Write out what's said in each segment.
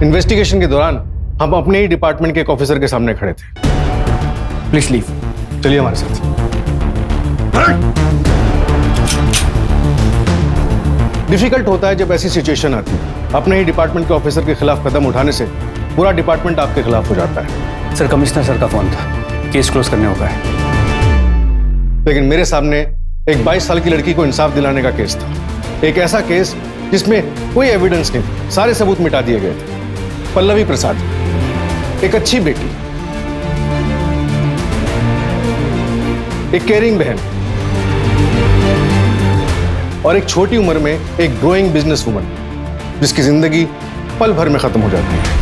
Investigation के दौरान हम अपने ही डिपार्टमेंट के एक ऑफिसर के सामने खड़े थे। Please leave. चलिए हमारे साथ। डिफिकल्ट होता है जब ऐसी सिचुएशन आती है। अपने ही डिपार्टमेंट के ऑफिसर के खिलाफ कदम उठाने से पूरा डिपार्टमेंट आपके खिलाफ हो जाता है। सर, कमिश्नर सर का फोन था, केस क्लोज करने होगा है। लेकिन मेरे सामने एक 22 साल की लड़की को इंसाफ दिलाने का केस था। एक ऐसा केस जिसमें कोई एविडेंस नहीं, सारे सबूत मिटा दिए गए थे। पल्लवी प्रसाद, एक अच्छी बेटी, एक केयरिंग बहन और एक छोटी उम्र में एक ग्रोइंग बिजनेस वुमन, जिसकी जिंदगी पल भर में खत्म हो जाती है।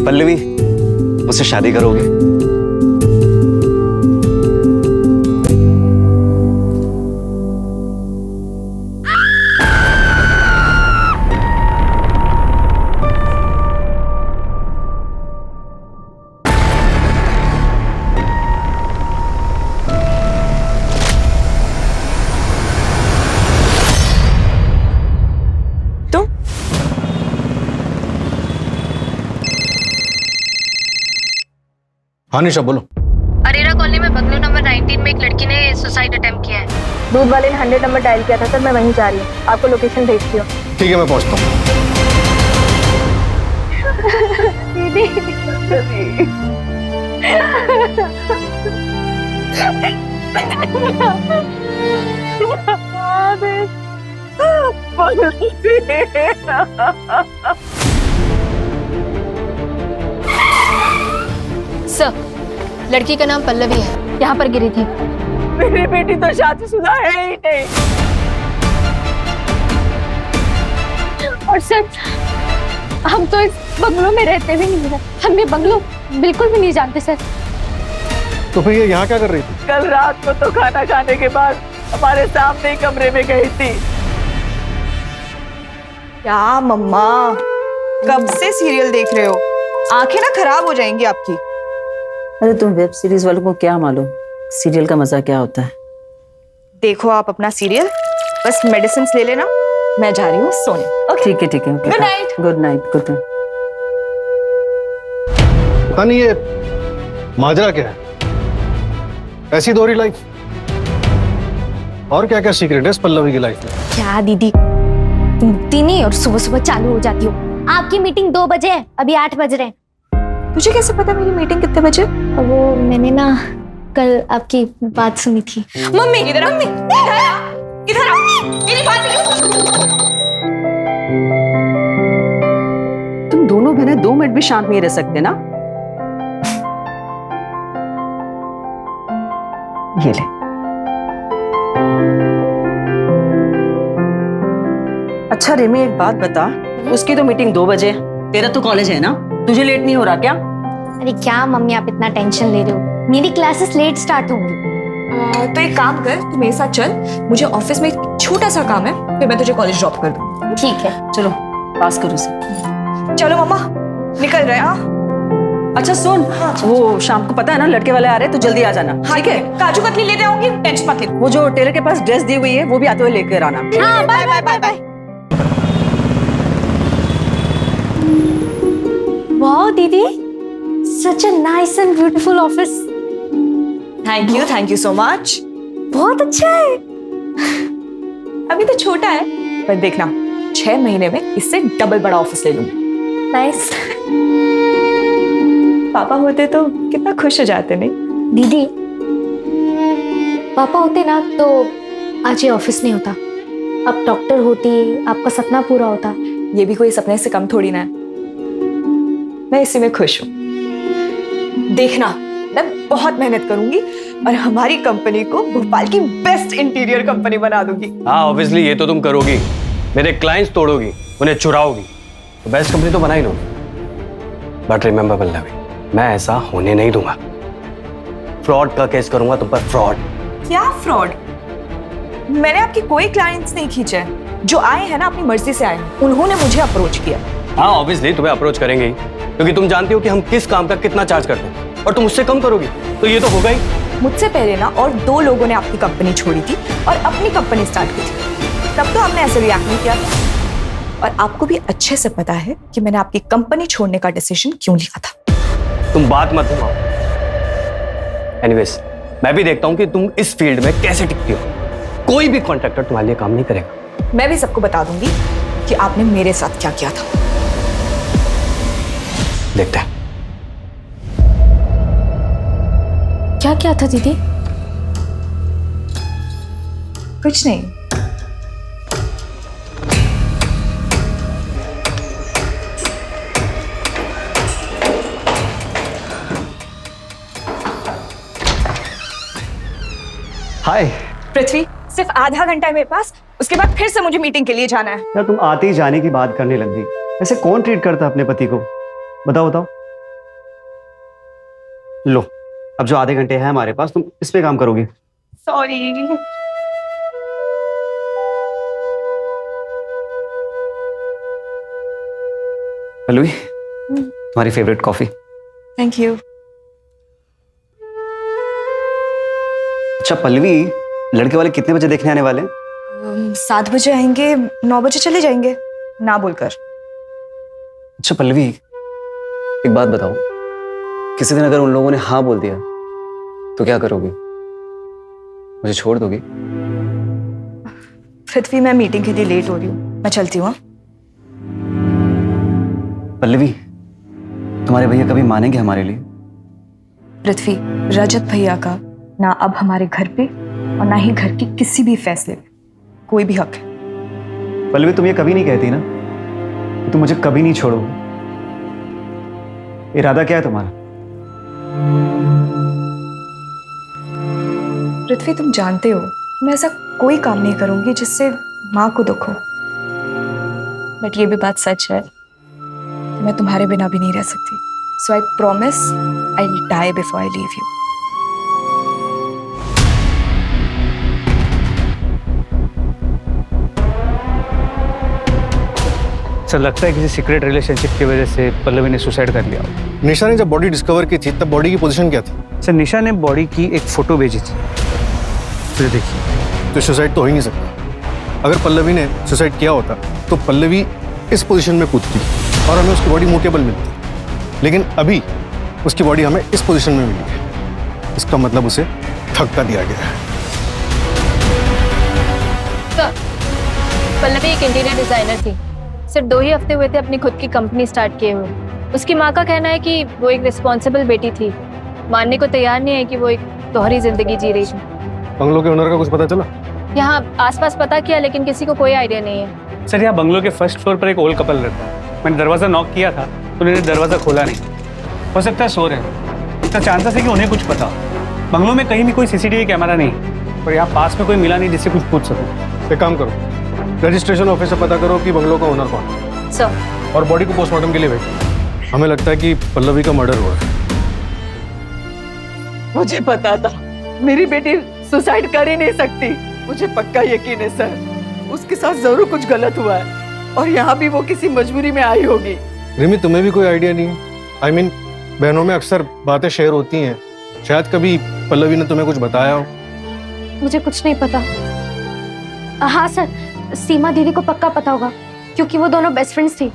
पल्लवी, मुझसे शादी करोगे? हाँ निशा, बोलो। अरेरा कॉलोनी में बंगलो नंबर 19 में एक लड़की ने सुसाइड अटेम्प्ट किया है। दूध वाले ने 100 नंबर डायल किया था सर, मैं वहीं जा रही हूँ, आपको लोकेशन भेजती हूँ। ठीक है, मैं पहुंचता हूँ। सर, लड़की का नाम पल्लवी है, यहाँ पर गिरी थी। मेरी बेटी तो शादीशुदा है ही नहीं। और सर, हम तो इस बंगलो में रहते भी नहीं है, हम ये बंगलो बिल्कुल भी नहीं जानते सर। तो फिर ये यहाँ क्या कर रही थी? कल रात को तो खाना खाने के बाद हमारे सामने ही कमरे में गई थी। क्या मम्मा, कब से सीरियल देख रहे हो? आंखें ना खराब हो जाएंगी आपकी। अरे तुम वेब सीरीज वालों को क्या मालूम सीरियल का मजा क्या होता है। देखो आप अपना सीरियल, बस मेडिसिन ले लेना, मैं जा रही हूँ सोने। ओके? ठीक है ठीक है। Good night. Good night. Good night. पता नहीं ये माजरा क्या है, ऐसी दोहरी लाइफ। और क्या क्या सीक्रेट है इस पल्लवी की लाइफ में? क्या दीदी, तुम उठती नहीं और सुबह सुबह चालू हो जाती हो। आपकी मीटिंग 2 बजे है, अभी 8 बज रहे हैं। तुझे कैसे पता मेरी मीटिंग कितने बजे? वो मैंने ना कल आपकी बात सुनी थी। मम्मी इधर आ, मम्मी इधर आ, मेरी बात तुम दोनों बहनें 2 मिनट भी शांत नहीं रह सकते ना। ये ले। अच्छा रेमी, एक बात बता, उसकी तो मीटिंग 2 बजे, तेरा तो कॉलेज है ना, तुझे लेट नहीं हो रहा क्या? अरे क्या मम्मी, आप इतना टेंशन ले रहे हो, मेरी क्लासेस लेट स्टार्ट होंगी। तो एक काम कर, तू मेरे साथ चल, मुझे ऑफिस में एक छोटा सा काम है, फिर मैं तुझे कॉलेज ड्रॉप कर दूँ। ठीक है, चलो पास करो उसे। चलो मम्मा, निकल रहे हैं। अच्छा सुन, वो शाम को पता है ना लड़के वाले आ रहे हैं, तो जल्दी आ जाना, ठीक है? काजू कतली लेते आऊंगी, टेंशन मत ले। वो जो टेलर के पास ड्रेस दी हुई है वो भी आते हुए लेकर आना। हाँ, bye bye bye bye. Wow दीदी, such a nice and beautiful office. Thank you so much. बहुत अच्छा है। अभी तो छोटा है, पर देखना 6 महीने में इससे डबल बड़ा ऑफिस ले लूंगी। नाइस। पापा होते तो कितना खुश हो जाते नहीं? दीदी, पापा होते ना तो आज ये ऑफिस नहीं होता। अब डॉक्टर होती, आपका सपना पूरा होता। ये भी कोई सपने से कम थोड़ी ना है। मैं इसी में खुश हूँ। देखना, मैं बहुत मेहनत करूंगी और हमारी कंपनी को भोपाल की बेस्ट इंटीरियर कंपनी बना दूंगी। हाँ ऑब्वियसली ये तो तुम करोगी, मेरे क्लाइंट्स तोड़ोगी, उन्हें चुराओगी, तो बेस्ट कंपनी तो बना ही लो। बट रिमेंबर पल्लवी, मैं ऐसा होने नहीं दूंगा। फ्रॉड का केस करूंगा तुम पर, फ्रॉड। क्या फ्रॉड? मैंने आपकी कोई क्लाइंट्स नहीं खींचे हैं। जो आए हैं ना अपनी मर्जी से आए हैं, उन्होंने मुझे अप्रोच किया। हाँ ऑब्वियसली तुम्हें अप्रोच करेंगे ही, क्योंकि तुम जानती हो कि हम किस काम का कितना चार्ज करते हैं, और तुम उससे कम करोगी तो ये तो होगा ही। मुझसे पहले ना और 2 लोगों ने आपकी कंपनी छोड़ी थी और अपनी कंपनी स्टार्ट की थी। तब तो हमने ऐसे रिएक्ट नहीं किया था। और आपको भी अच्छे से पता है कि मैंने आपकी कंपनी छोड़ने का डिसीजन क्यों लिया था। तुम बात मत घुमाओ। एनीवेज, मैं भी देखता हूं कि तुम इस फील्ड में कैसे टिकती हो। कोई भी कॉन्ट्रैक्टर तुम्हारे लिए काम नहीं करेगा। मैं भी सबको बता दूंगी कि आपने मेरे साथ क्या किया था। देखते हैं। क्या क्या था दीदी? कुछ नहीं। हाय पृथ्वी, सिर्फ आधा घंटा है मेरे पास, उसके बाद फिर से मुझे मीटिंग के लिए जाना है। यार, तुम आते ही जाने की बात करने लग गई। ऐसे कौन ट्रीट करता है अपने पति को? बताओ बताओ। लो, अब जो आधे घंटे हैं हमारे पास, तुम इस पे काम करोगी। सॉरी। पल्लवी, तुम्हारी फेवरेट कॉफी। Thank you. अच्छा पल्लवी, लड़के वाले कितने बजे देखने आने वाले हैं? 7 बजे आएंगे, 9 बजे चले जाएंगे, ना बोलकर। अच्छा पल्लवी, एक बात बताओ, किसी दिन अगर उन लोगों ने हाँ बोल दिया तो क्या करोगी? मुझे छोड़ दोगी? पृथ्वी, मैं मीटिंग के लिए लेट हो रही हूँ, मैं चलती हूँ। पल्लवी, तुम्हारे भैया कभी मानेंगे हमारे लिए? पृथ्वी, रजत भैया का ना अब हमारे घर पे और ना ही घर के किसी भी फैसले पे कोई भी हक है। पल्लवी, तुम ये कभी नहीं कहती ना कि तुम मुझे कभी नहीं छोड़ोगे। इरादा क्या है तुम्हारा? पृथ्वी, तुम जानते हो मैं ऐसा कोई काम नहीं करूंगी जिससे माँ को दुख हो। बट ये भी बात सच है कि मैं तुम्हारे बिना भी नहीं रह सकती। So I promise I will die before I leave you. Sir लगता है किसी सीक्रेट रिलेशनशिप की वजह से पल्लवी ने सुसाइड कर लिया। निशा ने जब बॉडी डिस्कवर की थी तब बॉडी की पोजीशन क्या थी? सर निशा ने बॉडी की एक फोटो भेजी थी, तो देखिए। तो सुसाइड तो हो ही नहीं सकता। अगर पल्लवी ने सुसाइड किया होता तो पल्लवी इस पोजीशन में कूदती और हमें उसकी बॉडी मूवेबल मिलती, लेकिन अभी उसकी बॉडी हमें इस पोजीशन में मिली है। इसका मतलब उसे धक्का दिया गया है। पल्लवी एक इंटीरियर डिजाइनर थी। सिर्फ 2 ही हफ्ते हुए थे अपनी खुद की कंपनी स्टार्ट किए हुए। उसकी माँ का कहना है कि वो एक रिस्पॉन्सिबल बेटी थी, मानने को तैयार नहीं है कि वो एक दोहरी जिंदगी जी रही थी। बंगलो के ओनर का कुछ पता चला? यहाँ आसपास पता किया, लेकिन किसी को कोई आइडिया नहीं है। सर यहाँ बंगलो के फर्स्ट फ्लोर पर एक ओल्ड कपल रहता है। मैंने दरवाजा नॉक किया था तो उन्होंने दरवाजा खोला नहीं। हो सकता है सो रहे हैं। इसका चांसेस है कि उन्हें कुछ पता। बंगलो में कहीं भी कोई सीसीटीवी कैमरा नहीं, और यहाँ पास में कोई मिला नहीं जिससे कुछ पूछ सको। एक काम करो, रजिस्ट्रेशन ऑफिस से पता करो कि बंगलो का ओनर कौन है सर, और बॉडी को पोस्टमार्टम के लिए भेजो। हमें लगता है कि पल्लवी का मर्डर हुआ है। मुझे पता था मेरी बेटी सुसाइड कर ही नहीं सकती। मुझे पक्का यकीन है सर, उसके साथ जरूर कुछ गलत हुआ है और यहाँ भी वो किसी मजबूरी में आई होगी। रिमी, तुम्हें भी कोई आइडिया नहीं है? आई मीन, बहनों में अक्सर बातें शेयर होती हैं, शायद कभी पल्लवी ने तुम्हें कुछ बताया हो। मुझे कुछ नहीं पता। हाँ सर, सीमा दीदी को पक्का पता होगा क्योंकि वो दोनों बेस्ट फ्रेंड्स थी।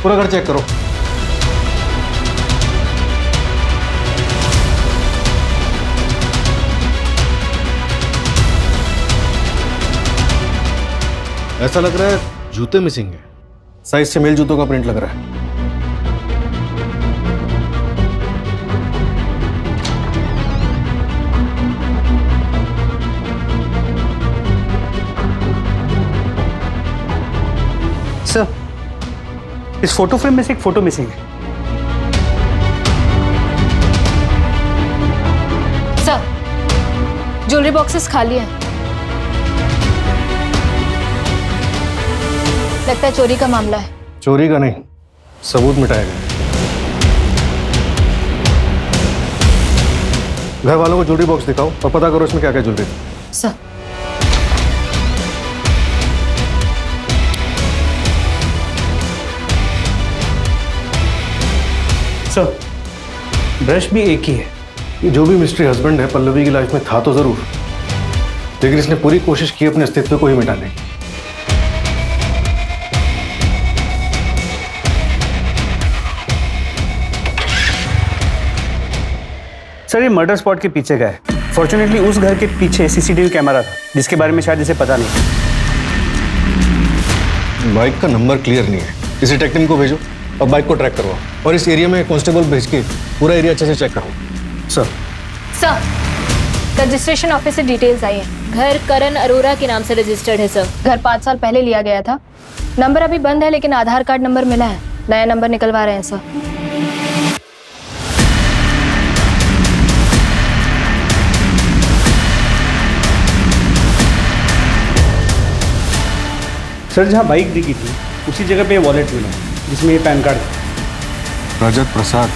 पूरा घर चेक करो। ऐसा लग रहा है जूते मिसिंग है, साइज से मेल जूतों का प्रिंट लग रहा है। सर, इस फोटो फ्रेम में से एक फोटो मिसिंग है। सर, ज्वेलरी बॉक्सेस खाली हैं। लगता है चोरी का मामला है। चोरी का नहीं, सबूत मिटाया गया। घर वालों को ज्वेलरी बॉक्स दिखाओ और पता करो इसमें क्या क्या ज्वेलरी थी। सर, सर, ब्रश भी एक ही है। ये जो भी मिस्ट्री हस्बैंड है पल्लवी की लाइफ में था तो जरूर, लेकिन इसने पूरी कोशिश की अपने अस्तित्व को ही मिटाने की। सर, ये मर्डर स्पॉट के पीछे का है। फॉर्चुनेटली उस घर के पीछे सीसीटीवी कैमरा था जिसके बारे में शायद इसे पता नहीं। बाइक का नंबर क्लियर नहीं है, किसी टेक्नीशियन को भेजो और बाइक को ट्रैक करवाओ, और इस एरिया में कांस्टेबल भेज के पूरा एरिया अच्छे से चेक करो। सर, रजिस्ट्रेशन ऑफिस से डिटेल्स आई है। घर करण अरोरा के नाम से रजिस्टर्ड है सर। घर 5 साल पहले लिया गया था। नंबर अभी बंद है लेकिन आधार कार्ड नंबर मिला है। नया नंबर निकलवा रहे हैं सर। सर, जहाँ बाइक दिखी थी उसी जगह पे वॉलेट मिला जिसमें ये पैन कार्ड था। रजत प्रसाद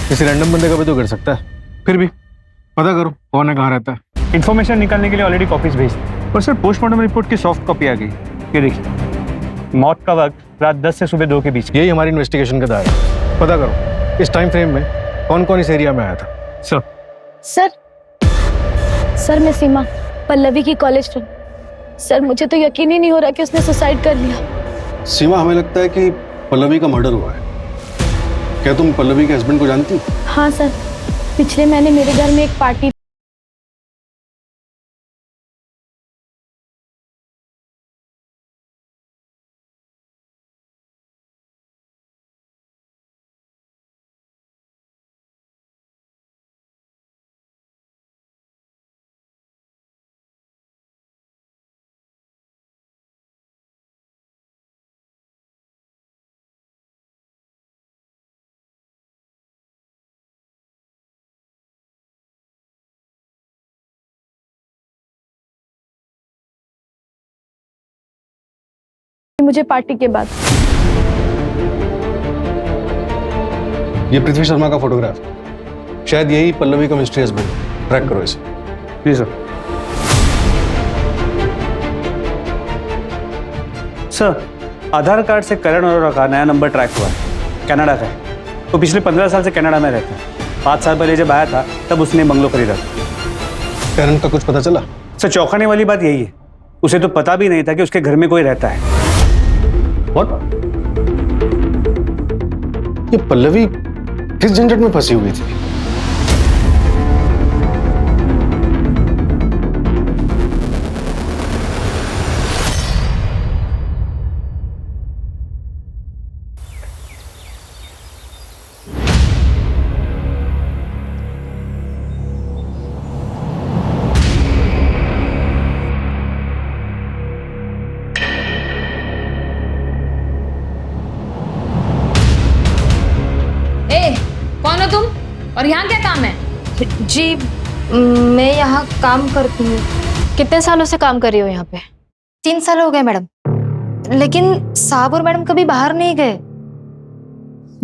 किसी रैंडम बंदे का भी तो कर सकता है, फिर भी पता करो कौन है, कहाँ रहता है। इन्फॉर्मेशन निकालने के लिए ऑलरेडी कॉपीज भेज दी और सर पोस्टमार्टम रिपोर्ट की सॉफ्ट कॉपी आ गई। ये देखिए, मौत का वक्त रात 10 से सुबह 2 के बीच। यही हमारी इन्वेस्टिगेशन का दायरा है। पता करो इस टाइम फ्रेम में कौन कौन इस एरिया में आया था। सर, सर मैं सीमा, पल्लवी की कॉलेज फ्रेंड। सर मुझे तो यकीन ही नहीं हो रहा कि उसने सुसाइड कर लिया। सीमा, हमें लगता है कि पल्लवी का मर्डर हुआ है। क्या तुम पल्लवी के हस्बैंड को जानती? हाँ सर, पिछले महीने मेरे घर में एक पार्टी। मुझे पार्टी के बाद। ये पृथ्वी शर्मा का फोटोग्राफ, शायद यही पल्लवी का मिस्ट्री हस्बैंड। ट्रैक करो इसे। जी सर। सर, आधार कार्ड से करण अरोरा का नया नंबर ट्रैक हुआ है, कनाडा का है। तो पिछले 15 साल से कनाडा में रहता है। 5 साल पहले जब आया था तब उसने बंगलो खरीदा था। करण का कुछ पता चला? सर, चौंकाने वाली बात यही है, उसे तो पता भी नहीं था कि उसके घर में कोई रहता है। What? ये पल्लवी किस झंझट में फंसी हुई थी? कौन हो तुम और यहाँ क्या काम है? जी मैं यहाँ काम करती हूँ। कितने सालों से काम कर रही हो यहाँ पे? 3 साल हो गए मैडम, लेकिन साहब और मैडम कभी बाहर नहीं गए।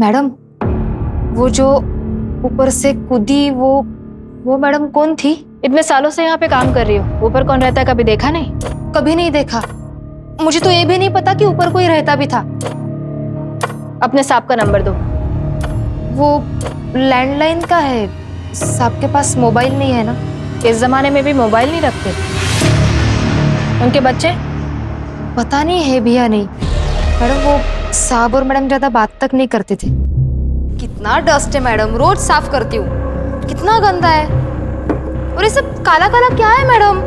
मैडम, वो जो ऊपर से कूदी वो मैडम कौन थी? इतने सालों से यहाँ पे काम कर रही हो, ऊपर कौन रहता है कभी देखा नहीं? कभी नहीं देखा। मुझे तो ये भी नहीं पता कि ऊपर कोई रहता भी था। अपने सांप का नंबर दो। वो लैंडलाइन का है, साहब के पास मोबाइल नहीं है ना। इस जमाने में भी मोबाइल नहीं रखते। उनके बच्चे? पता नहीं है भी या नहीं। मैडम वो साहब और मैडम ज्यादा बात तक नहीं करते थे। कितना डस्ट है मैडम, रोज साफ करती हूँ। कितना गंदा है। और ये सब काला काला क्या है मैडम?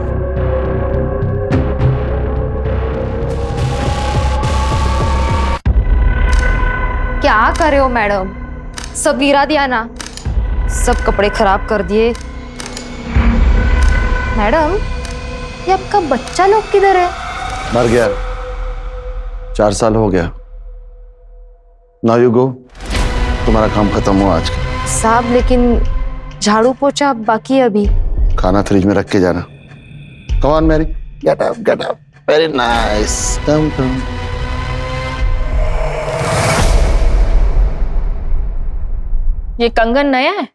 क्या कर रहे हो मैडम? सब गिरा दिया ना, सब कपड़े खराब कर दिए। मैडम ये आपका बच्चा लोग किधर है? मर गया, 4 साल हो गया। नाउ यू गो, तुम्हारा काम खत्म हुआ आज का। साहब लेकिन झाड़ू पोछा बाकी है अभी। खाना फ्रिज में रख के जाना। Come on Mary, get up get up. Very nice, come come. ये कंगन नया है?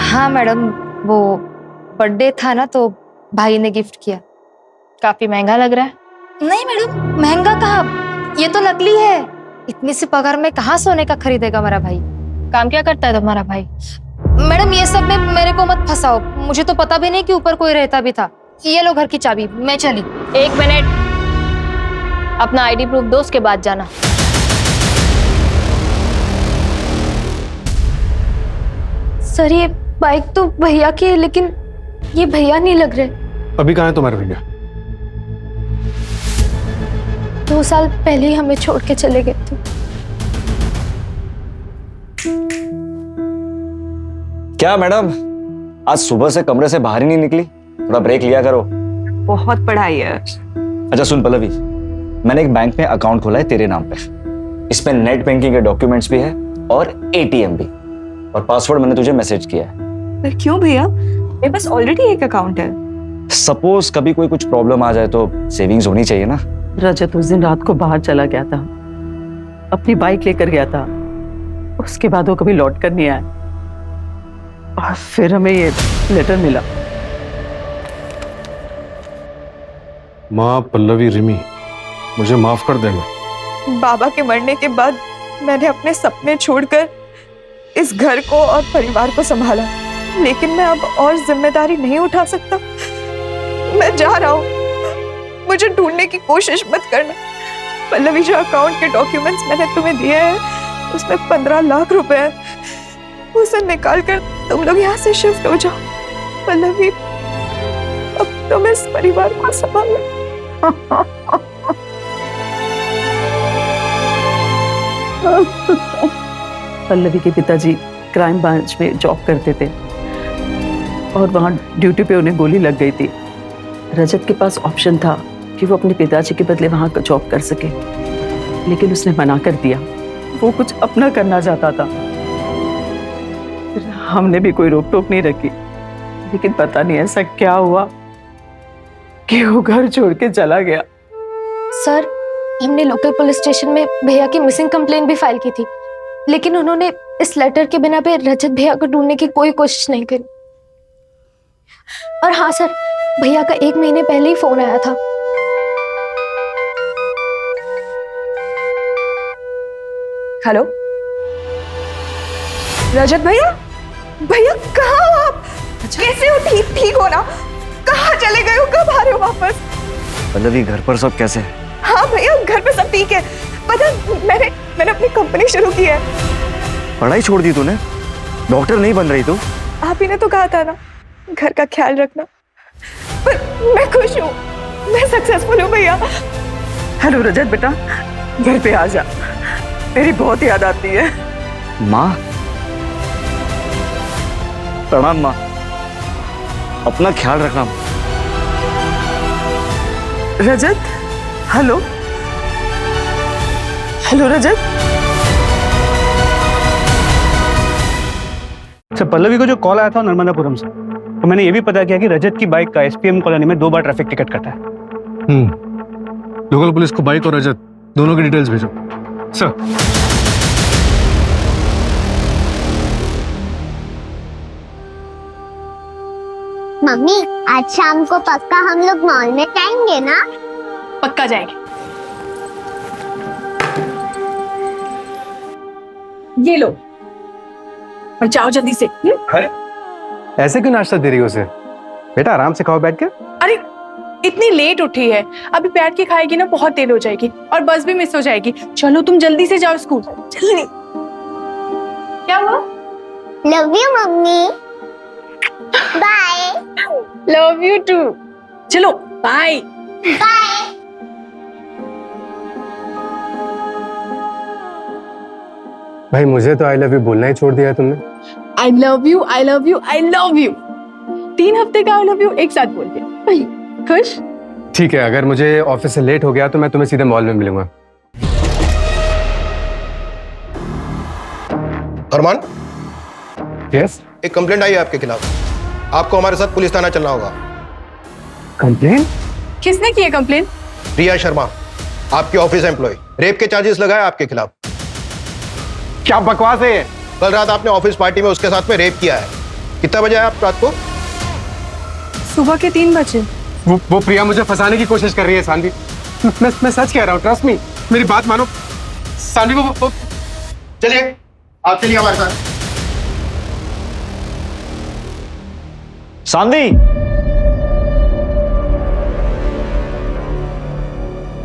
हाँ मैडम, वो बर्थडे था ना तो भाई ने गिफ्ट किया। काफी महंगा लग रहा है। नहीं मैडम, महंगा कहाँ, ये तो नकली है। इतनी सी पगार में कहाँ सोने का खरीदेगा मेरा भाई। काम क्या करता है तुम्हारा भाई? मैडम ये सब में मेरे को मत फंसाओ, मुझे तो पता भी नहीं कि ऊपर कोई रहता भी था। ये लो घर की चाबी, मैं चली। 1 मिनट, अपना आईडी प्रूफ दो, उसके बाद जाना। सर ये बाइक तो भैया की है, लेकिन ये भैया नहीं लग रहे। अभी कहाँ है तुम्हारे भैया? 2 साल पहले ही हमें छोड़ के चले गए थे। क्या मैडम, आज सुबह से कमरे से बाहर ही नहीं निकली? थोड़ा ब्रेक लिया करो। बहुत पढ़ाई है। अच्छा सुन पल्लवी, मैंने एक बैंक में अकाउंट खोला है तेरे नाम पे। इसमें नेट बैंकिंग के डॉक्यूमेंट्स भी है और एटीएम भी, और पासवर्ड मैंने तुझे मैसेज किया है। पर क्यों भैया, मेरे पास ऑलरेडी एक अकाउंट है। सपोज कभी कोई कुछ प्रॉब्लम आ जाए तो सेविंग्स होनी चाहिए ना। रजत उस दिन रात को बाहर चला गया था, अपनी बाइक लेकर गया था। उसके बाद वो कभी लौट कर नहीं आया, और फिर हमें ये लेटर मिला। माँ पल्लवी, रिमी, मुझे माफ कर देना। बाबा के मरने के बाद मैंने अपने सपने छोड़कर इस घर को और परिवार को संभाला, लेकिन मैं अब और जिम्मेदारी नहीं उठा सकता। मैं जा रहा हूँ, मुझे ढूंढने की कोशिश मत करना। पल्लवी, जो अकाउंट के डॉक्यूमेंट्स मैंने तुम्हें दिए हैं उसमें 15 लाख रुपए हैं, उसे निकाल कर तुम लोग यहाँ से शिफ्ट हो जाओ। पल्लवी, अब तुम इस परिवार को संभालो। पल्लवी के पिताजी क्राइम ब्रांच में जॉब करते थे और वहां ड्यूटी पे उन्हें गोली लग गई थी। रजत के पास ऑप्शन था कि वो अपने पिताजी के बदले वहां जॉब कर सके, लेकिन उसने मना कर दिया। वो कुछ अपना करना चाहता था। हमने भी कोई रोक टोक नहीं रखी, लेकिन पता नहीं ऐसा क्या हुआ कि वो घर छोड़ के चला गया। सर हमने लोकल पुलिस स्टेशन में भैया की मिसिंग कंप्लेंट भी फाइल की थी, लेकिन उन्होंने इस लेटर के बिना पे रजत भैया को ढूंढने की कोई कोशिश नहीं करी। और हाँ सर, भैया का 1 महीने पहले ही फोन आया था। हेलो रजत भैया, भैया कहाँ हो आप? कैसे हो? ठीक हो ना? कहाँ चले गए हो? कब आ रहे हो वापस? पल्लवी, घर पर सब कैसे है? हाँ भैया, घर पे सब ठीक है। पता मैंने अपनी कंपनी शुरू की है। पढ़ाई छोड़ दी तूने? डॉक्टर नहीं बन रही तू? आप ही ने तो कहा था ना घर का ख्याल रखना। पर मैं खुश हूँ, मैं सक्सेसफुल हूँ भैया। हेलो रजत बेटा, घर पे आ जा, तेरी बहुत याद आती है। माँ, प्रणाम माँ, अपना ख्याल रखना। रजत, हेलो हेलो रजत। अच्छा, पल्लवी को जो कॉल आया था नर्मदापुरम से, तो मैंने ये भी पता किया कि रजत की बाइक का एसपीएम कॉलोनी में 2 बार ट्रैफिक टिकट कटा है। लोकल पुलिस को बाइक और रजत दोनों की डिटेल्स भेजो सर। मम्मी आज शाम को पक्का हम लोग मॉल में जाएंगे ना? पक्का जाएंगे। ये लो और जाओ जल्दी से। ऐसे क्यों नाश्ता दे रही हो उसे? बेटा आराम से खाओ बैठ के। अरे इतनी लेट उठी है, अभी बैठ के खाएगी ना बहुत देर हो जाएगी और बस भी मिस हो जाएगी। चलो तुम जल्दी से जाओ स्कूल, जल्दी। क्या हुआ? Love you mummy. Bye. Love you too. चलो बाय। बाय। भाई मुझे तो आई लव यू बोलना ही छोड़ दिया है तुमने। आई love you, I love you, I love you. 3 हफ्ते का आई लव यू एक साथ बोल दिया। खुश? ठीक है, अगर मुझे ऑफिस से लेट हो गया तो मैं तुम्हें सीधे मॉल में मिलूंगा। अरमान, यस? एक कंप्लेंट आई है आपके खिलाफ। आपको हमारे साथ पुलिस थाना चलना होगा। कंप्लेंट? किसने की है कंप्लेंट? रिया शर्मा, आपकी ऑफिस एम्प्लॉय, रेप के चार्जेस लगाए आपके खिलाफ। क्या बकवास है ये? कल रात आपने ऑफिस पार्टी में उसके साथ में रेप किया है। कितना बजे आए आप रात को? सुबह के 3 बजे। वो प्रिया मुझे फंसाने की कोशिश कर रही है सानवी। मैं सच कह रहा हूँ, ट्रस्ट मी, मेरी बात मानो। सानवी वो चलिए, आप चलिए हमारे साथ। सानवी,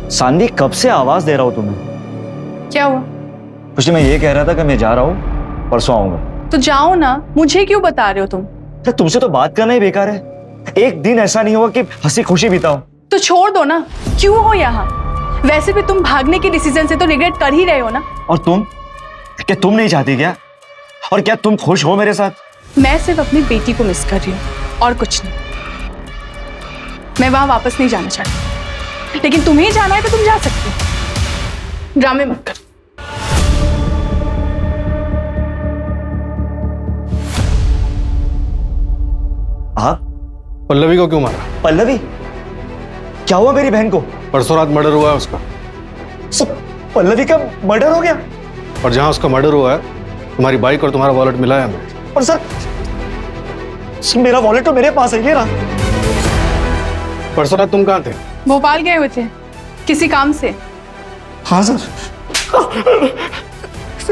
सानवी कब से आवाज दे रहा हूं तुम्हें? क्या हुआ? कुछ नहीं, मैं ये कह रहा था कि मैं जा रहा हूँ, परसों आऊंगा। तो जाओ ना, मुझे क्यों बता रहे हो तुम? तो तुमसे तो बात करना ही बेकार है। एक दिन ऐसा नहीं होगा कि हंसी खुशी बिताओ। तो छोड़ दो ना, क्यों हो यहाँ? वैसे भी तुम भागने के डिसीजन से तो रिग्रेट कर ही रहे हो ना। और तुम, क्या तुम नहीं चाहती क्या? और क्या तुम खुश हो मेरे साथ? मैं सिर्फ अपनी बेटी को मिस कर रही हूँ और कुछ नहीं। मैं वहां वापस नहीं जाना चाहती, लेकिन तुम्हें जाना है तो तुम जा सकती हो। ड्रामे मत कर। आप पल्लवी को क्यों मारा? पल्लवी? क्या हुआ मेरी बहन को? परसों रात मर्डर हुआ है उसका। सब पल्लवी का मर्डर हो गया? और जहां उसका मर्डर हुआ है, तुम्हारी बाइक और तुम्हारा वॉलेट मिला है हमें। और सर मेरा वॉलेट तो मेरे पास है, ये रहा। परसों रात तुम कहाँ थे? भोपाल गए हुए थे किसी काम से। हाँ सर।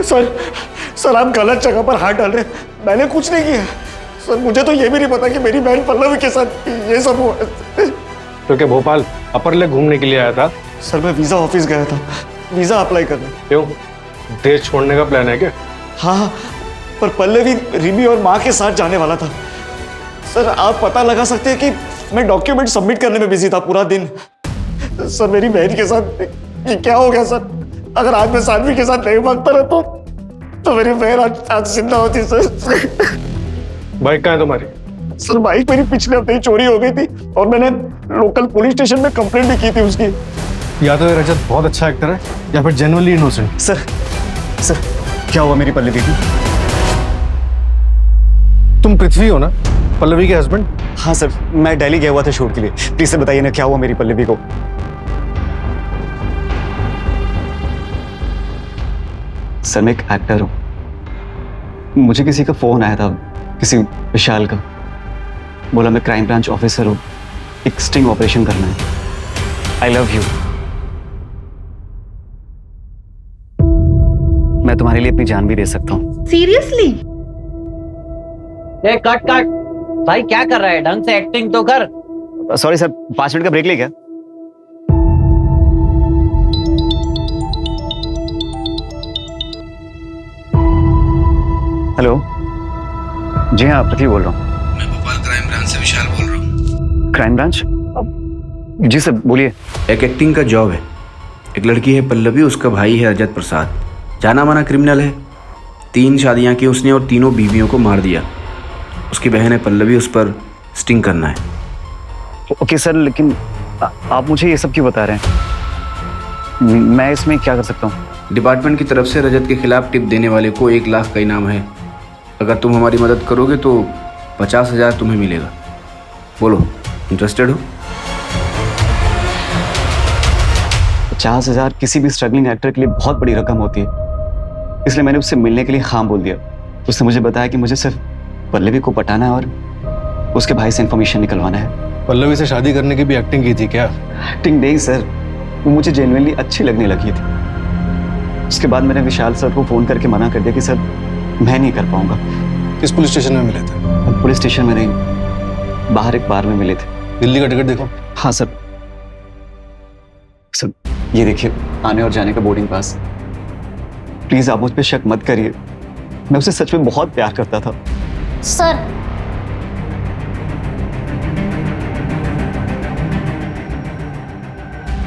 सर आप गलत जगह पर हाथ डाल रहे हैं। मैंने कुछ नहीं किया सर। मुझे तो ये भी नहीं पता कि मेरी बहन पल्लवी के साथ ये सब हुआ। तो क्या भोपाल अपर लेक घूमने के लिए आया था? सर मैं वीजा ऑफिस गया था, वीजा अप्लाई करने। क्यों, देश छोड़ने का प्लान है क्या? हाँ, पर पल्लवी रिमी और माँ के साथ जाने वाला था। सर आप पता लगा सकते हैं कि मैं डॉक्यूमेंट सबमिट करने में बिजी था पूरा दिन। सर मेरी बहन के साथ ये क्या हो गया सर? अगर आज मैं सानवी के साथ नहीं भागता रहा तो मेरी बहन आज जिंदा होती सर। बाइक कहाँ है तुम्हारी? सर बाइक मेरी पिछले हफ्ते ही चोरी हो गई थी और मैंने लोकल पुलिस स्टेशन में कंप्लेंट भी की थी उसकी। या तो ये रजत बहुत अच्छा एक्टर है या फिर जेन्युइनली इनोसेंट। सर क्या हुआ मेरी पल्लवी की? तुम पृथ्वी हो ना, पल्लवी के हस्बैंड? हाँ सर, मैं दिल्ली गया हुआ था शूट के लिए। प्लीज से बताइए ना क्या हुआ मेरी पल्लवी को? सर मैं एक एक्टर हूं। मुझे किसी का फोन आया था, किसी विशाल का। बोला मैं क्राइम ब्रांच ऑफिसर हूं, एक स्टिंग ऑपरेशन करना है। आई लव यू। मैं तुम्हारे लिए अपनी जान भी दे सकता हूँ। सीरियसली? कट भाई, क्या कर रहा है? ढंग से एक्टिंग तो कर। सॉरी सर, 5 मिनट का ब्रेक ले क्या? हेलो, जी हाँ पृथ्वी बोल रहा हूँ। मैं भोपाल क्राइम ब्रांच से विशाल बोल रहा हूँ। Crime branch? जी सर बोलिए। एक एक्टिंग का जॉब है। एक लड़की है पल्लवी, उसका भाई है रजत प्रसाद, जाना माना क्रिमिनल है। 3 शादियां की उसने और तीनों बीवियों को मार दिया। उसकी बहन है पल्लवी, उस पर स्टिंग करना है। ओके सर, लेकिन आप मुझे ये सब क्यों बता रहे हैं? मैं इसमें क्या कर सकता हूँ? डिपार्टमेंट की तरफ से रजत के खिलाफ टिप देने वाले को 1 लाख का इनाम है। अगर तुम हमारी मदद करोगे तो 50,000 तुम्हें मिलेगा। बोलो, इंटरेस्टेड हो? 50,000 किसी भी स्ट्रगलिंग एक्टर के लिए बहुत बड़ी रकम होती है, इसलिए मैंने उससे मिलने के लिए हाँ बोल दिया। उसने मुझे बताया कि मुझे सिर्फ पल्लवी को पटाना है और उसके भाई से इन्फॉर्मेशन निकलवाना है। पल्लवी से शादी करने की भी एक्टिंग की थी क्या? एक्टिंग नहीं सर, वो मुझे जेन्युइनली अच्छी लगने लगी थी। उसके बाद मैंने विशाल सर को फोन करके मना कर दिया कि सर मैं नहीं कर पाऊंगा। किस पुलिस स्टेशन में मिले थे? पुलिस स्टेशन में नहीं, बाहर एक बार में मिले थे। दिल्ली का टिकट देखो। हाँ सर। सर ये देखिए, आने और जाने का बोर्डिंग पास। प्लीज आप मुझ पे शक मत करिए, मैं उसे सच में बहुत प्यार करता था। सर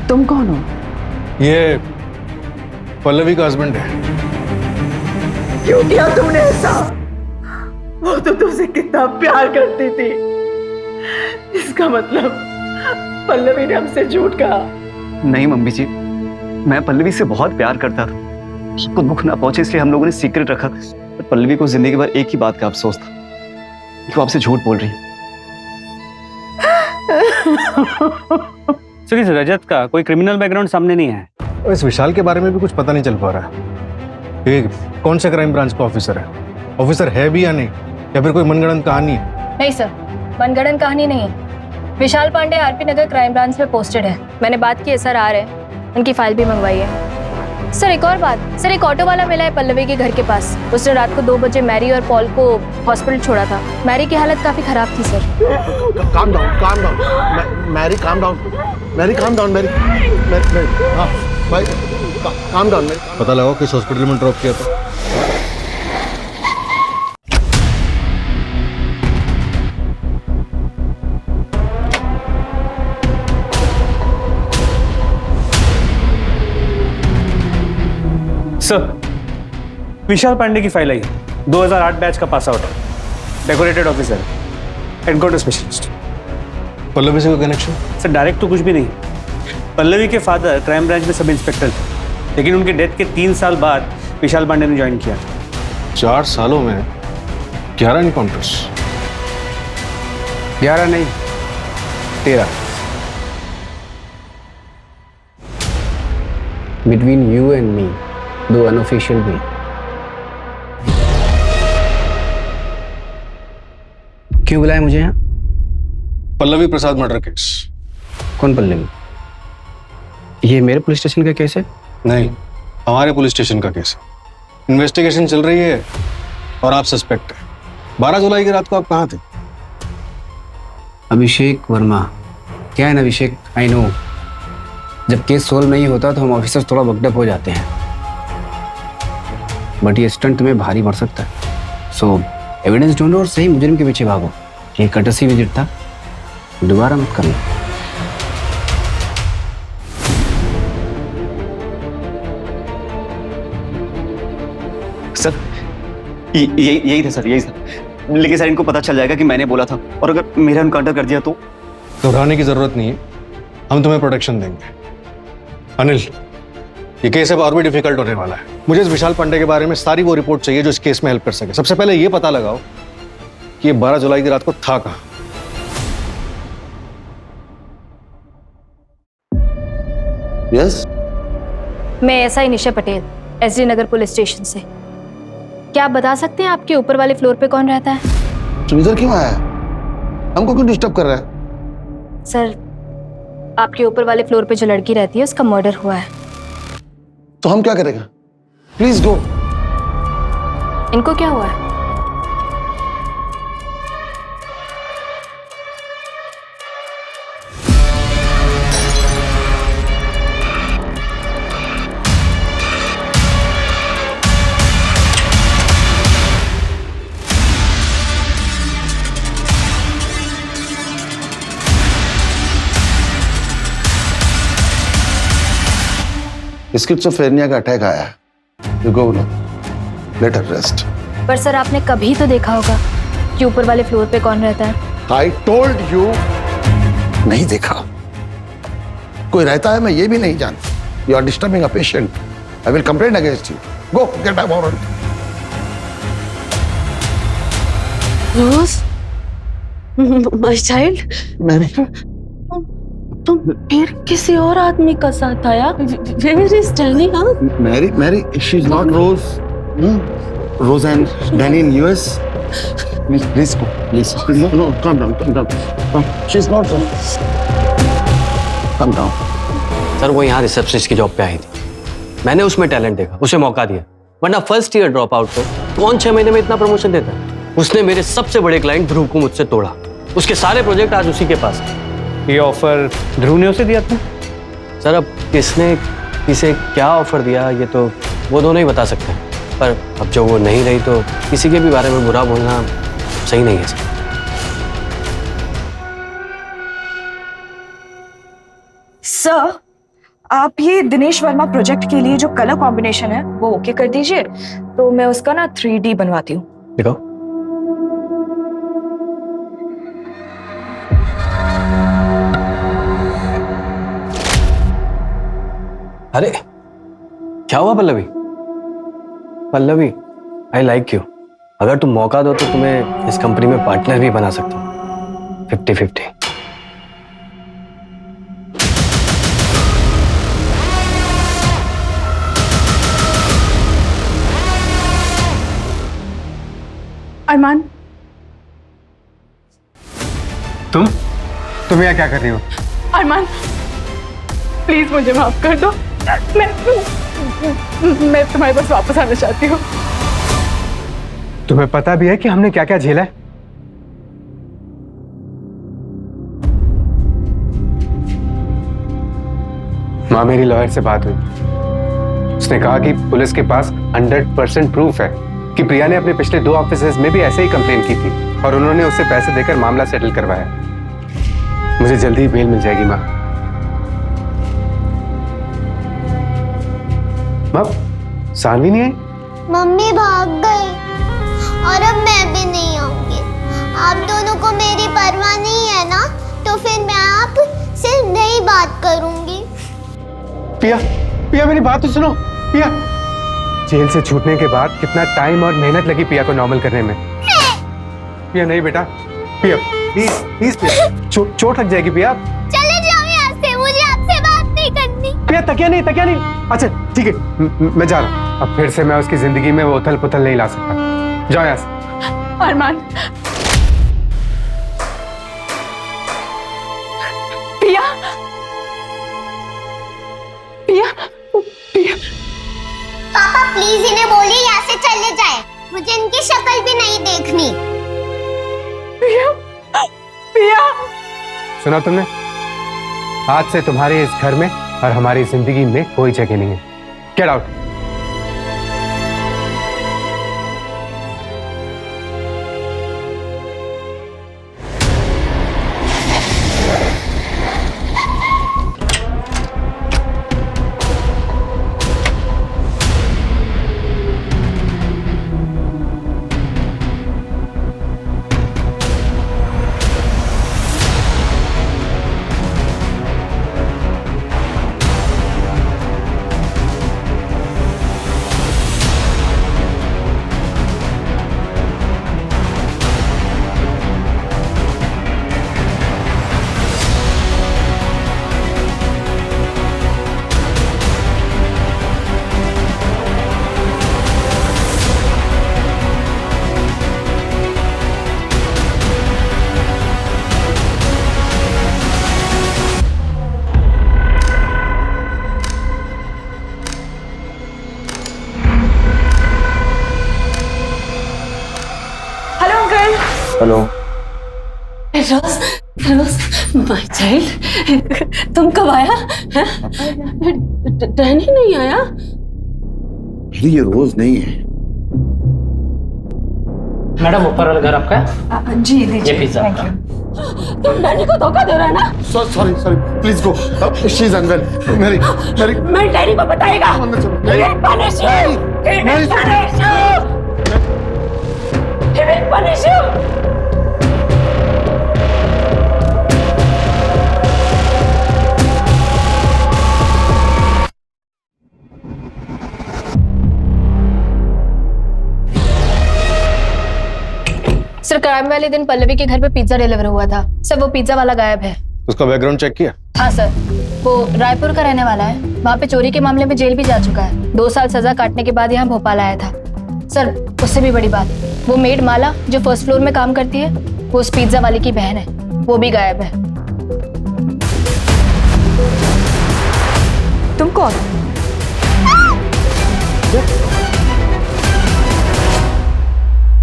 तुम कौन हो? ये पल्लवी का हस्बैंड है। क्यों किया तुमने ऐसा? वो तो तुमसे कितना प्यार करती थी। इसका मतलब पल्लवी ने हमसे झूठ कहा। नहीं मम्मी जी, मैं पल्लवी से बहुत प्यार करता था। आपको दुख ना पहुंचे इसलिए हम लोगों ने सीक्रेट रखा। पर पल्लवी को जिंदगी भर एक ही बात का अफसोस था कि वो आपसे झूठ बोल रही है। सर, इस रजत का कोई क्रिमिनल बैकग्राउंड सामने नहीं है। और इस विशाल के बारे में भी कुछ पता नहीं चल पा रहा है। ये कौन से क्राइम ब्रांच का ऑफिसर है? ऑफिसर है भी या नहीं, या फिर कोई मनगढ़ंत कहानी है? नहीं सर, मनगढ़ंत कहानी नहीं है। विशाल पांडे आरपी नगर क्राइम ब्रांच में पोस्टेड है। मैंने बात की है सर, आ रहे हैं। उनकी फाइल भी मंगवाई है। सर एक और बात, सर एक ऑटो वाला मिला है पल्लवी के घर के पास। उसने रात को 2 बजे मैरी और पॉल को हॉस्पिटल छोड़ा था। मैरी की हालत काफी खराब थी sir. Calm down Mary, calm down Mary, calm down Mary, हाँ भाई काम डाउन मैरी। पता लगाओ किस हॉस्पिटल में ड्रॉप किया था। सर, विशाल पांडे की फाइल आई है। 2008 बैच का पास आउट है, decorated officer, encounter specialist. Pallavi से कोई कनेक्शन? सर डायरेक्ट तो कुछ भी नहीं। पल्लवी के फादर क्राइम ब्रांच में सब इंस्पेक्टर थे, लेकिन उनके डेथ के 3 साल बाद विशाल पांडे ने ज्वाइन किया। 4 सालों में 11 इनकाउंटर्स। 11 नहीं, 13। Between you and me, 2 unofficial भी। क्यों बुलाया मुझे यहाँ? पल्लवी प्रसाद मर्डर केस। कौन पल्लवी? ये मेरे पुलिस स्टेशन का केस है? नहीं, हमारे पुलिस स्टेशन का केस है। इन्वेस्टिगेशन चल रही है और आप सस्पेक्ट है। 12 जुलाई की रात को आप कहाँ थे? अभिषेक वर्मा। क्या है ना अभिषेक, आई नो, जब केस सोल्व नहीं होता तो हम ऑफिसर्स थोड़ा वक्डअप हो जाते हैं, बट ये स्टंट तुम्हें भारी पड़ सकता है। सो एविडेंस ढूंढो और सही मुजरिम के पीछे भागो। ये कटसी विजिट था, दोबारा मत करना। सर यही था सर, यही था। लेकिन सर इनको पता चल जाएगा कि मैंने बोला था, और अगर मेरा एनकाउंटर कर दिया तो? घबराने की जरूरत नहीं है, हम तुम्हें प्रोटेक्शन देंगे। अनिल, ये केस अब और भी डिफिकल्ट होने वाला है। मुझे इस विशाल पांडे के बारे में सारी वो रिपोर्ट चाहिए जो इस केस में हेल्प कर सके। सबसे पहले ये पता लगाओ कि ये 12 जुलाई की रात को था कहाँ। यस, मैं एसआई निशा पटेल, एसडी नगर पुलिस स्टेशन से। क्या आप बता सकते हैं आपके ऊपर वाले फ्लोर पे कौन रहता है? तुम इधर क्यों आया है? हमको क्यों डिस्टर्ब कर रहा है? सर, आपके ऊपर वाले फ्लोर पे जो लड़की रहती है उसका मर्डर हुआ है। तो हम क्या करेंगे? Please go. इनको क्या हुआ है? स्किज़ोफ्रेनिया का अटैक आया है। You go no, let her rest. पर सर आपने कभी तो देखा होगा कि ऊपर वाले फ्लोर पे कौन रहता है। आई टोल्ड यू, नहीं देखा। कोई रहता है मैं ये भी नहीं जानता। You are disturbing a patient. I will complain against you. Go get a warrant. Rose, my child, तुम फिर किसी और आदमी का साथ आया? Where is Danny? Mary, she is not Rose. Rose and Danny in US. Please go. Please. No, calm down. Come. She's not. Calm down. Sir वो यहाँ रिसेप्शनिस्ट की जॉब पे आई थी, मैंने उसमें टैलेंट देखा, उसे मौका दिया, वरना फर्स्ट ईयर ड्रॉप आउट को कौन 6 महीने में इतना प्रमोशन देता है। उसने मेरे सबसे बड़े क्लाइंट ध्रुव को मुझसे तोड़ा, उसके सारे प्रोजेक्ट आज उसी के पास हैं। ये ऑफर ध्रुव ने उसे दिया था? सर अब किसने किसे क्या ऑफर दिया ये तो वो दोनों ही बता सकते हैं, पर अब जो वो नहीं रही तो किसी के भी बारे में बुरा बोलना सही नहीं है सर। सर, आप ये दिनेश वर्मा प्रोजेक्ट के लिए जो कलर कॉम्बिनेशन है वो ओके कर दीजिए, तो मैं उसका ना 3D बनवाती हूँ। दिखाओ। अरे क्या हुआ Pallavi? Pallavi, I like you. अगर तुम मौका दो तो तुम्हें इस कंपनी में पार्टनर भी बना सकता हूँ, 50-50। अरमान, तुम यहाँ क्या कर रही हो? अरमान प्लीज मुझे माफ कर दो, मैं तुम्हारे पास वापस आना चाहती हूँ। तुम्हें पता भी है कि हमने क्या क्या झेला है? माँ, मेरी लॉयर से बात हुई, उसने कहा कि पुलिस के पास 100% प्रूफ है कि प्रिया ने अपने पिछले 2 ऑफिसेज में भी ऐसे ही कंप्लेन की थी और उन्होंने उससे पैसे देकर मामला सेटल करवाया। मुझे जल्दी ही बेल मिल जाएगी माँ। माँ, सानवी नहीं आई? मम्मी भाग गई और अब मैं भी नहीं आऊंगी। आप दोनों को मेरी परवाह नहीं है ना, तो फिर मैं आपसे नहीं बात करूंगी। पिया, पिया मेरी बात तो सुनो। पिया, जेल से छूटने के बाद कितना टाइम और मेहनत लगी पिया को नॉर्मल करने में। पिया नहीं बेटा, पिया प्लीज प्लीज पिया, चोट लग जाएगी पिया। चले जाओ यहाँ से, मुझे आपसे बात नहीं करनी। पिया तकिया नहीं। अच्छा ठीक है, मैं जा रहा हूँ। अब फिर से मैं उसकी जिंदगी में वो उथल पुथल नहीं ला सकता। जाओ यहाँ से। अरमान, पिया, पिया, पिया। पापा प्लीज इन्हें बोलिए यहाँ से चले जाए, मुझे इनकी शक्ल भी नहीं देखनी। पिया, पिया। सुना तुमने? आज से तुम्हारे इस घर में और हमारी जिंदगी में कोई जगह नहीं है। Get out. Hello Rose, Rose my child, तुम कब आया? डैनी नहीं आया? ये रोज नहीं है। मैडम ऊपर वाला घर आपका? जी दीजिए, ये पिज्जा। Thank you. तुम डैनी को धोखा दे रहे हो ना? Sorry please go, she is unwell. Mary मैं डैनी को बताएगा। सर, क्राइम वाले दिन पल्लवी के घर पे पिज्जा डिलीवर हुआ था। सर, वो पिज्जा वाला गायब है। उसका बैकग्राउंड चेक किया? हाँ सर, वो रायपुर का रहने वाला है। वहाँ पे चोरी के मामले में जेल भी जा चुका है। 2 साल सजा काटने के बाद यहाँ भोपाल आया था। सर उससे भी बड़ी बात, वो मेड माला जो फर्स्ट फ्लोर में काम करती है, वो उस पिज्जा वाले की बहन है, वो भी गायब है। तुम कौन?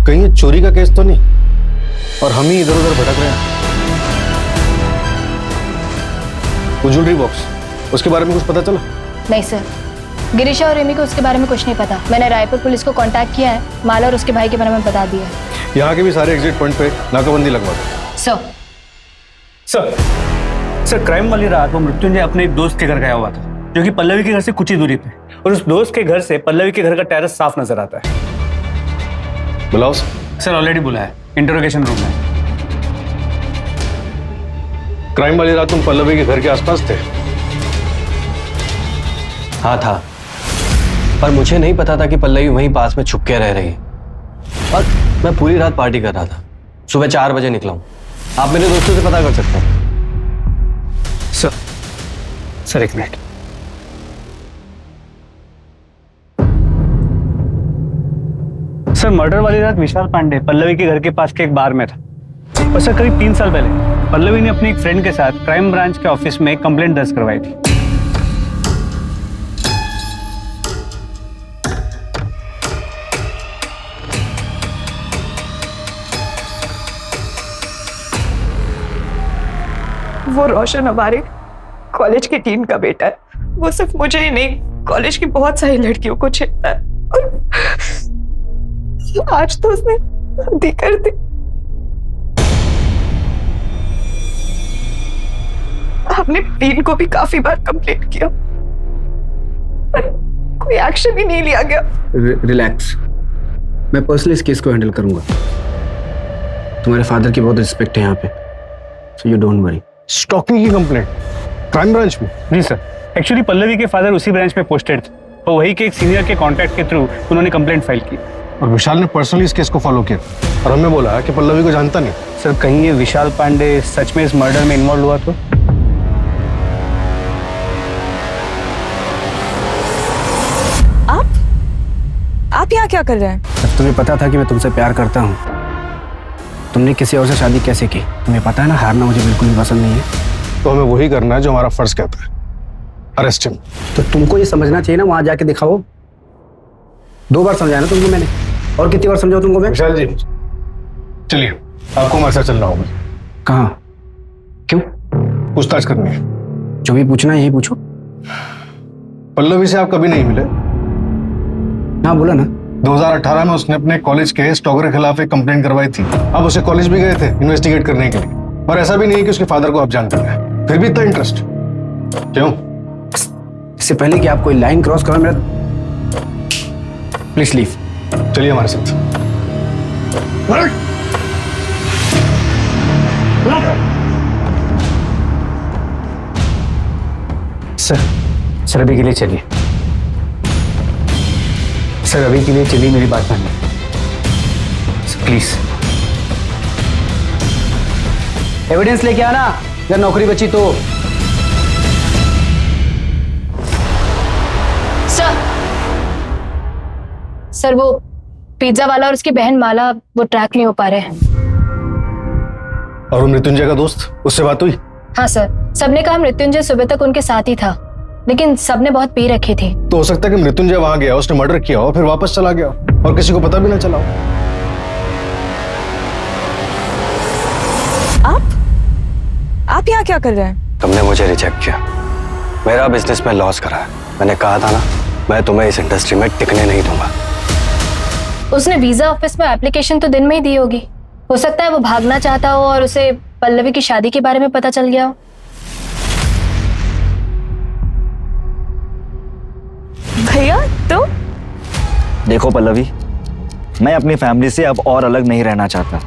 कहीं ये चोरी का केस तो नहीं और हम ही इधर उधर भटक रहे हैं? वो ज्वेलरी बॉक्स, उसके बारे में कुछ पता चला? नहीं सर, गिरीशा और रेमी को उसके बारे में कुछ नहीं पता। मैंने रायपुर पुलिस को कांटेक्ट किया है, माला और उसके भाई के बारे में बता दिया है। यहाँ के भी सारे एग्जिट पॉइंट पे नाकाबंदी लगवा दो। सर क्राइम वाली रात वो मृत्युंजय अपने एक दोस्त के घर गया हुआ था, जो कि पल्लवी के घर से कुछ ही दूरी पे, और उस दोस्त के घर से पल्लवी के घर का टेरेस साफ नजर आता है। बुलाओ सर ऑलरेडी बुला है, इंटरोगेशन रूम में। क्राइम वाली रात तुम पल्लवी के घर के आसपास थे? हाँ था, पर मुझे नहीं पता था कि पल्लवी वहीं पास में छुप के रह रही है। और मैं पूरी रात पार्टी कर रहा था, सुबह 4 बजे निकला हूं। आप मेरे दोस्तों से पता कर सकते हैं। सर एक मिनट। सर मर्डर वाली रात विशाल पांडे पल्लवी के घर के पास के एक बार में था, और सर करीब 3 साल पहले पल्लवी ने अपनी एक फ्रेंड के साथ क्राइम ब्रांच के ऑफिस में एक कंप्लेंट दर्ज करवाई थी। वो रोशन हमारे कॉलेज की टीम का बेटा है। वो सिर्फ मुझे ही नहीं, कॉलेज की बहुत सारी लड़कियों को छेड़ता है, और आज तो उसने शादी कर दी। हमने टीम को भी काफी बार कंप्लेंट किया, पर कोई एक्शन ही नहीं लिया गया। रिलैक्स, मैं पर्सनली इस केस को हैंडल करूंगा। तुम्हारे फादर की बहुत रिस्पेक्ट है यहाँ पे, so you don't worry. Stalking की कंप्लेंट क्राइम ब्रांच में? जी सर, एक्चुअली पल्लवी के फादर उसी ब्रांच में पोस्टेड थे, और वही के एक सीनियर के कॉन्टैक्ट के थ्रू उन्होंने कंप्लेंट फाइल की। और विशाल ने पर्सनली इस केस को फॉलो किया और हमें बोला कि पल्लवी को जानता नहीं। सर कहीं ये विशाल पांडे सच में इस मर्डर में इन्वॉल्व हुआ तो? आप यहाँ क्या कर रहे हैं? जब तुम्हें पता था कि मैं तुमसे प्यार करता हूँ, तुमने किसी और से शादी कैसे की? तुम्हें पता है ना, हारना मुझे बिल्कुल भी पसंद नहीं है। तो हमें वही करना है जो हमारा फर्ज कहता है, अरेस्ट हिम। तो तुमको ये समझना चाहिए ना, वहां जाके दिखाओ। 2 बार समझाया ना तुमको मैंने, और कितनी बार समझाओ तुमको मैं? विशाल जी चलिए, आपको हमारे साथ चलना होगा। कहाँ? क्यों? पूछताछ करनी है। जो भी पूछना है यही पूछो। पल्लवी से आप कभी नहीं मिले? हाँ बोला ना। 2018 में उसने अपने कॉलेज के स्टॉकर के खिलाफ एक कंप्लेंट करवाई थी। आप उसे कॉलेज भी गए थे इन्वेस्टिगेट करने के लिए, और ऐसा भी नहीं है कि उसके फादर को आप जानते हैं, फिर भी इतना इंटरेस्ट क्यों? इससे पहले कि आप कोई लाइन क्रॉस करो मेरा, प्लीज लीव। चलिए हमारे साथ। सर अभी के लिए चलिए। सर अभी के लिए चलिए, मेरी बात मानिए प्लीज। एविडेंस लेके आना, अगर नौकरी बची तो। सर वो पिज्जा वाला और उसकी बहन माला वो ट्रैक नहीं हो पा रहे हैं। और वो मृत्युंजय का दोस्त, उससे बात हुई? हाँ सर, सबने कहा मृत्युंजय सुबह तक उनके साथ ही था, लेकिन सबने बहुत पी रखी थी। तो हो सकता है कि मृत्युंजय वहां गया, उसने मर्डर किया हो, फिर वापस चला गया और किसी को पता भी ना चला हो। आप यहाँ क्या कर रहे हैं? तुमने मुझे रिजेक्ट किया, मेरा बिजनेस में लॉस करा है। मैंने कहा था ना, मैं तुम्हें इस इंडस्ट्री में टिकने नहीं दूंगा। उसने वीजा ऑफिस में एप्लीकेशन तो दिन में ही दी होगी। हो सकता है वो भागना चाहता हो और उसे पल्लवी की शादी के बारे में पता चल गया हो। भैया तो देखो पल्लवी, मैं अपनी फैमिली से अब और अलग नहीं रहना चाहता,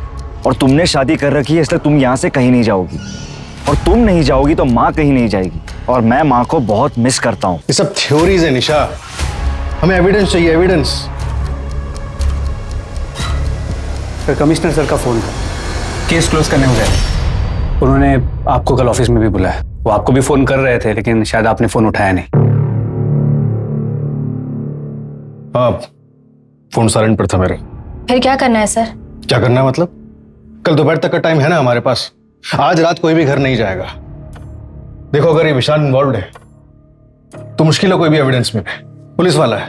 और तुमने शादी कर रखी है, इसलिए तुम यहाँ से कहीं नहीं जाओगी, और तुम नहीं जाओगी तो माँ कहीं नहीं जाएगी, और मैं माँ को बहुत मिस करता हूँ। ये सब थ्योरीज है निशा, हमें एविडेंस चाहिए, एविडेंस। सर कमिश्नर सर का फोन था, केस क्लोज करने हो गए। उन्होंने आपको कल ऑफिस में भी बुलाया। वो आपको भी फोन कर रहे थे, लेकिन शायद आपने फोन उठाया नहीं। आप फोन साइलेंट पर था मेरा। फिर क्या करना है सर? क्या करना है मतलब? कल दोपहर तक का टाइम है ना हमारे पास। आज रात कोई भी घर नहीं जाएगा। देखो, अगर ये विशाल इन्वॉल्व है तो मुश्किल है कोई भी एविडेंस मिले। पुलिस वाला है,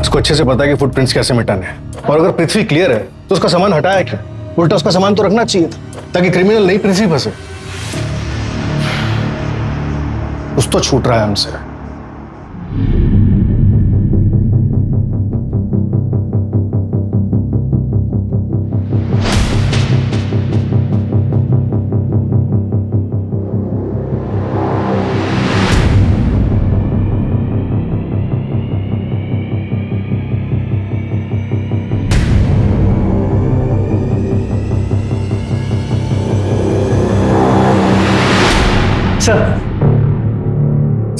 उसको अच्छे से पता है कि फुटप्रिंट्स कैसे मिटाने हैं। और अगर पृथ्वी क्लियर है तो उसका सामान हटाया क्यों? उल्टा उसका सामान तो रखना चाहिए था ताकि क्रिमिनल नहीं पृथ्वी फंसे। कुछ तो छूट रहा है हमसे।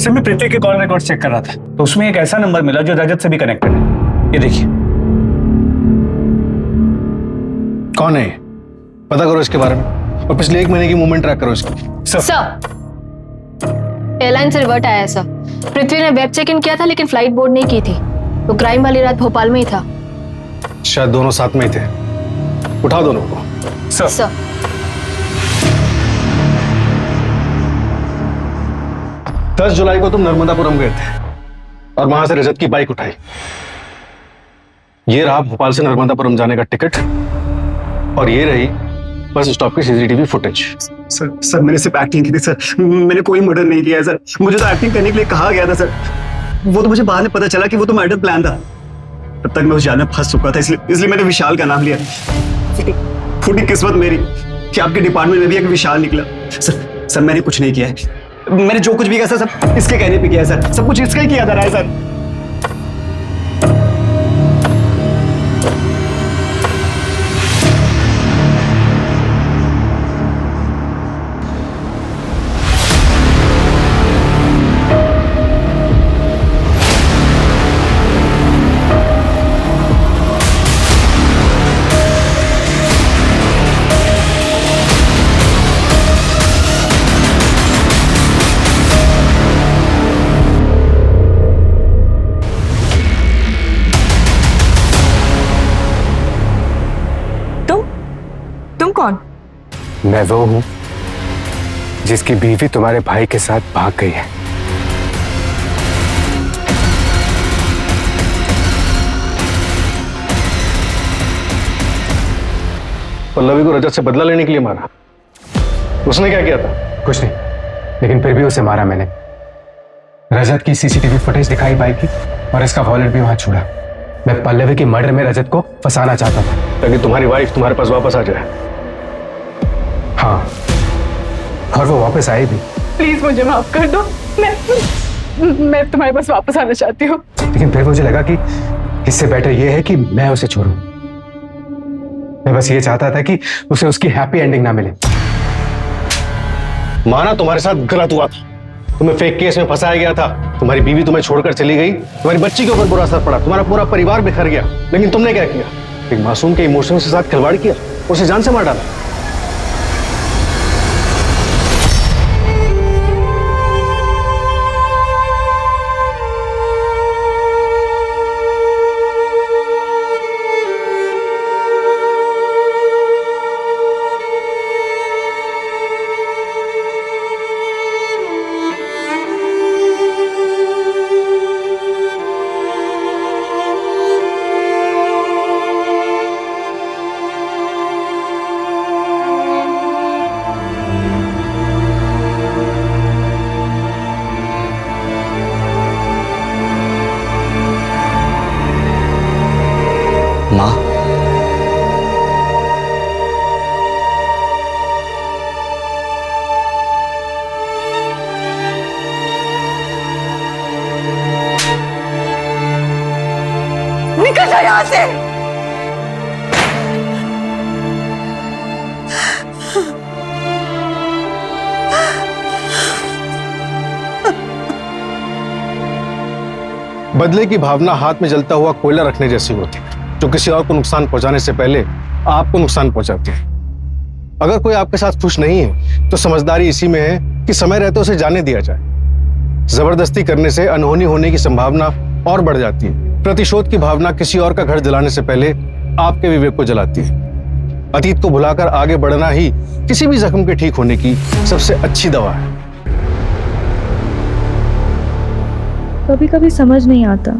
सर मैं पृथ्वी के कॉल रिकॉर्ड चेक कर रहा था तो उसमें एक ऐसा नंबर मिला जो रजत से भी कनेक्टेड है। ये देखिए। कौन है? पता करो इसके बारे में और पिछले 1 महीने की मूवमेंट ट्रैक करो इसकी। सर एयरलाइन से रिवर्ट आया है सर। पृथ्वी ने वेब चेक इन किया था लेकिन फ्लाइट बोर्ड नहीं की थी, तो क्राइम वाली रात भोपाल में ही था। शायद दोनों साथ में ही थे। उठाओ दोनों को। सर 10 जुलाई को तुम नर्मदापुरम गए थे और वहां से रजत की बाइक उठाई। ये रहा भोपाल से नर्मदापुरम जाने का टिकट और ये रही बस स्टॉप की सीसीटीवी फुटेज। सर मैंने सिर्फ एक्टिंग की थी सर, मैंने कोई मर्डर नहीं किया है सर। मुझे तो एक्टिंग करने के लिए कहा गया था सर। वो तो मुझे बाद में पता चला कि वो तो मर्डर प्लान था। तब तक मैं उस जाल में फंस चुका था, इसलिए मैंने विशाल का नाम लिया। फूटी किस्मत मेरी कि आपके डिपार्टमेंट में भी एक विशाल निकला। सर मैंने कुछ नहीं किया है। मैंने जो कुछ भी किया सर सब इसके कहने पे किया सर। सब कुछ इसका ही किया था राय सर। तुम कौन? मैं वो हूं जिसकी बीवी तुम्हारे भाई के साथ भाग गई है। पल्लवी को रजत से बदला लेने के लिए मारा। उसने क्या किया था? कुछ नहीं, लेकिन फिर भी उसे मारा मैंने। रजत की सीसीटीवी फुटेज दिखाई बाइक की और इसका वॉलेट भी वहां छोड़ा। मैं पल्लवी की मर्डर में रजत को फंसाना चाहता था ताकि तुम्हारी वाइफ तुम्हारे पास वापस आ जाए। हाँ, और वो वापस आई भी। प्लीज मुझे माफ कर दो। मैं तुम्हारे पास वापस आना चाहती हूँ। लेकिन फिर मुझे लगा कि इससे बेटर ये है कि मैं उसे छोड़ूं। मैं बस ये चाहता था कि उसे उसकी हैप्पी एंडिंग ना मिले। माना तुम्हारे साथ गलत हुआ था, तुम्हें फेक केस में फंसाया गया था, तुम्हारी बीवी तुम्हें छोड़कर चली गई, तुम्हारी बच्ची के ऊपर बुरा असर पड़ा, तुम्हारा पूरा परिवार बिखर गया। लेकिन तुमने क्या किया? एक मासूम के इमोशंस के साथ खिलवाड़ किया, उसे जान से मार डाला। माँ, निकल जाओ यहाँ से। बदले की भावना हाथ में जलता हुआ कोयला रखने जैसी होती है, जो किसी और को नुकसान पहुंचाने से पहले आपको नुकसान पहुंचाती है। अगर कोई आपके साथ खुश नहीं है तो समझदारी इसी में है कि समय रहते उसे जाने दिया जाए। जबरदस्ती करने से अनहोनी होने की संभावना और बढ़ जाती है। प्रतिशोध की भावना किसी और का घर जलाने से पहले आपके विवेक को जलाती है। अतीत को भुलाकर आगे बढ़ना ही किसी भी जख्म के ठीक होने की सबसे अच्छी दवा है। कभी कभी समझ नहीं आता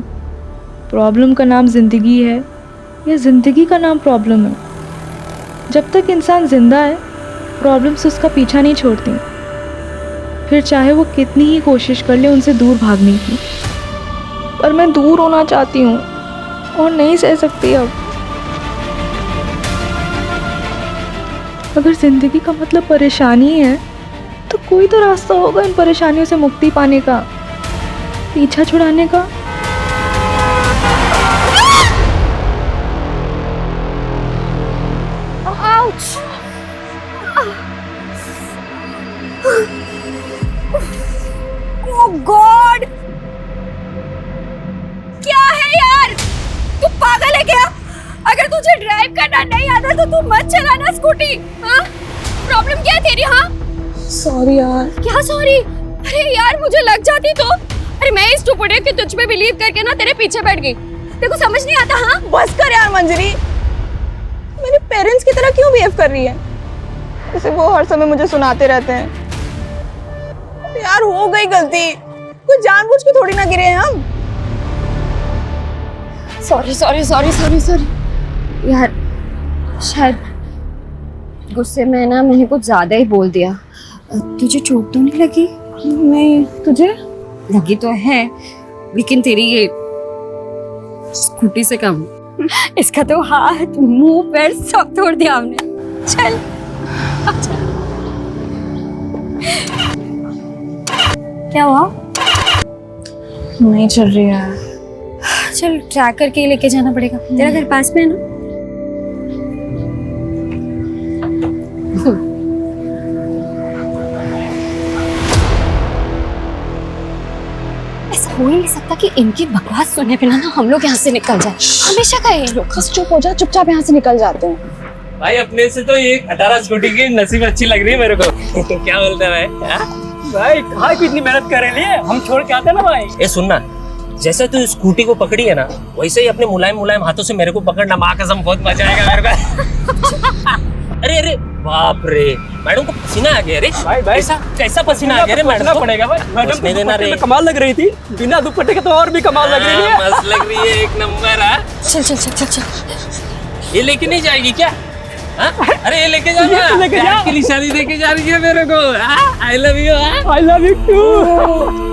प्रॉब्लम का नाम जिंदगी है या जिंदगी का नाम प्रॉब्लम है। जब तक इंसान जिंदा है प्रॉब्लम्स उसका पीछा नहीं छोड़ती, फिर चाहे वो कितनी ही कोशिश कर ले उनसे दूर भागने की। पर मैं दूर होना चाहती हूँ और नहीं सह सकती अब। अगर जिंदगी का मतलब परेशानी है तो कोई तो रास्ता होगा इन परेशानियों से मुक्ति पाने का, पीछा छुड़ाने का। ओह गॉड, क्या है यार, तू पागल है क्या? अगर तुझे ड्राइव करना नहीं आता तो तू मत चलाना स्कूटी। हाँ, प्रॉब्लम क्या है तेरी? हाँ सॉरी यार। क्या सॉरी? अरे यार मुझे लग जाती तो। अरे मैं इस टुकड़े कि तुझ पे बिलीव करके ना तेरे पीछे बैठ गई। देखो समझ नहीं आता। हाँ बस कर यार मंजरी, मेरे पेरेंट्स की तरह क्यों बिहेव कर रही है? जैसे वो हर समय मुझे सुनाते रहते हैं। यार हो गई गलती, कुछ जानबूझ के थोड़ी ना गिरे हैं हम। Sorry sorry sorry sorry sorry यार, शायद गुस्से में ना मैंने कुछ ज्यादा ही बोल दिया। तुझे चोट तो नहीं लगी? नहीं, तुझे लगी तो है लेकिन तेरी ये स्कूटी से कम। इसका तो हाथ मुंह पैर सब तोड़ दिया हमने। चल क्या हुआ? नहीं चल रही है। चल ट्रैक करके लेके जाना पड़ेगा। तेरा घर पास में है ना? ऐसा हो ही नहीं सकता कि इनकी बकवास सुनने पे ना हम लोग यहाँ से निकल जाए। हमेशा का ये लोग। बस चुप हो जा, चुपचाप यहाँ से निकल जाते हैं। भाई अपने से तो ये 18 स्कूटी की नसीब अच्छी लग रही है मेरे को। क्या बोलते हैं भाई? कहाँ की इतनी मेहनत कर रहे हैं, हम छोड़ के आते हैं ना भाई। ए सुनना, जैसे तू स्कूटी को पकड़ी है ना वैसे ही अपने मुलायम मुलायम हाथों से मेरे को पकड़ना। माँ कसम बहुत मजा आएगा मेरे को। अरे अरे बाप रे, मैडम को पसीना आ गया रे। भाई भाई कैसा पसीना आ गया रे मैडम को? पड़ेगा भाई, मैडम नहीं देना रे। कमाल लग रही थी, बिना दुपट्टे के तो और भी कमाल लग रही है। मस्त लग रही है, एक नंबर। चल चल चल चल चल। ये लेके नहीं जाएगी क्या? अरे ये लेके जा ना, लेके जा की निशानी देके जा रही है मेरे को। I love you. I love you too.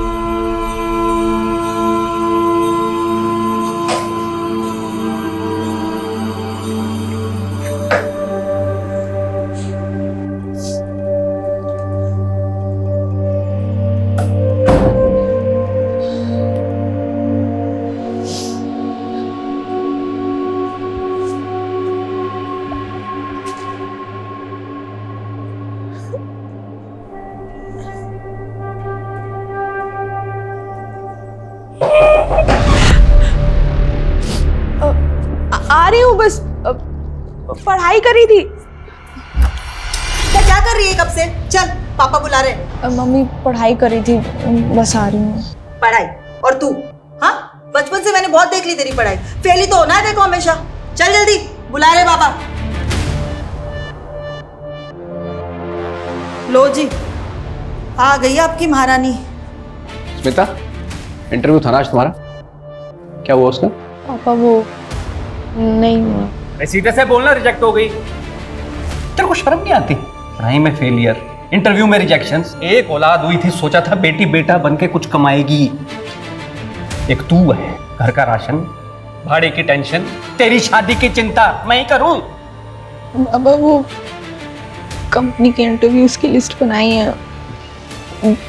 आ रही हूँ, बस पढ़ाई करी थी। क्या कर रही है कब से? चल पापा बुला रहे। मम्मी पढ़ाई करी थी, बस आ रही हूँ। पढ़ाई? और तू? हाँ बचपन से मैंने बहुत देख ली तेरी पढ़ाई। फेल ही तो होना है देखो हमेशा। चल जल्दी, बुला रहे पापा। लो जी, आ गई आपकी महारानी। स्मिता, इंटरव्यू था ना आज तुम्हारा, क्या हुआ उसका? पापा वो नहीं हुआ। सीधे से बोलना रिजेक्ट हो गई। तेरे को शर्म नहीं आती? पढ़ाई में फेलियर, इंटरव्यू में रिजेक्शन। एक औलाद हुई थी, सोचा था बेटी बेटा बन के कुछ कमाएगी। एक तू है, घर का राशन, भाड़े की टेंशन, तेरी शादी की चिंता मैं ही करूं। बाबा वो कंपनी के इंटरव्यूज की लिस्ट बनाई है,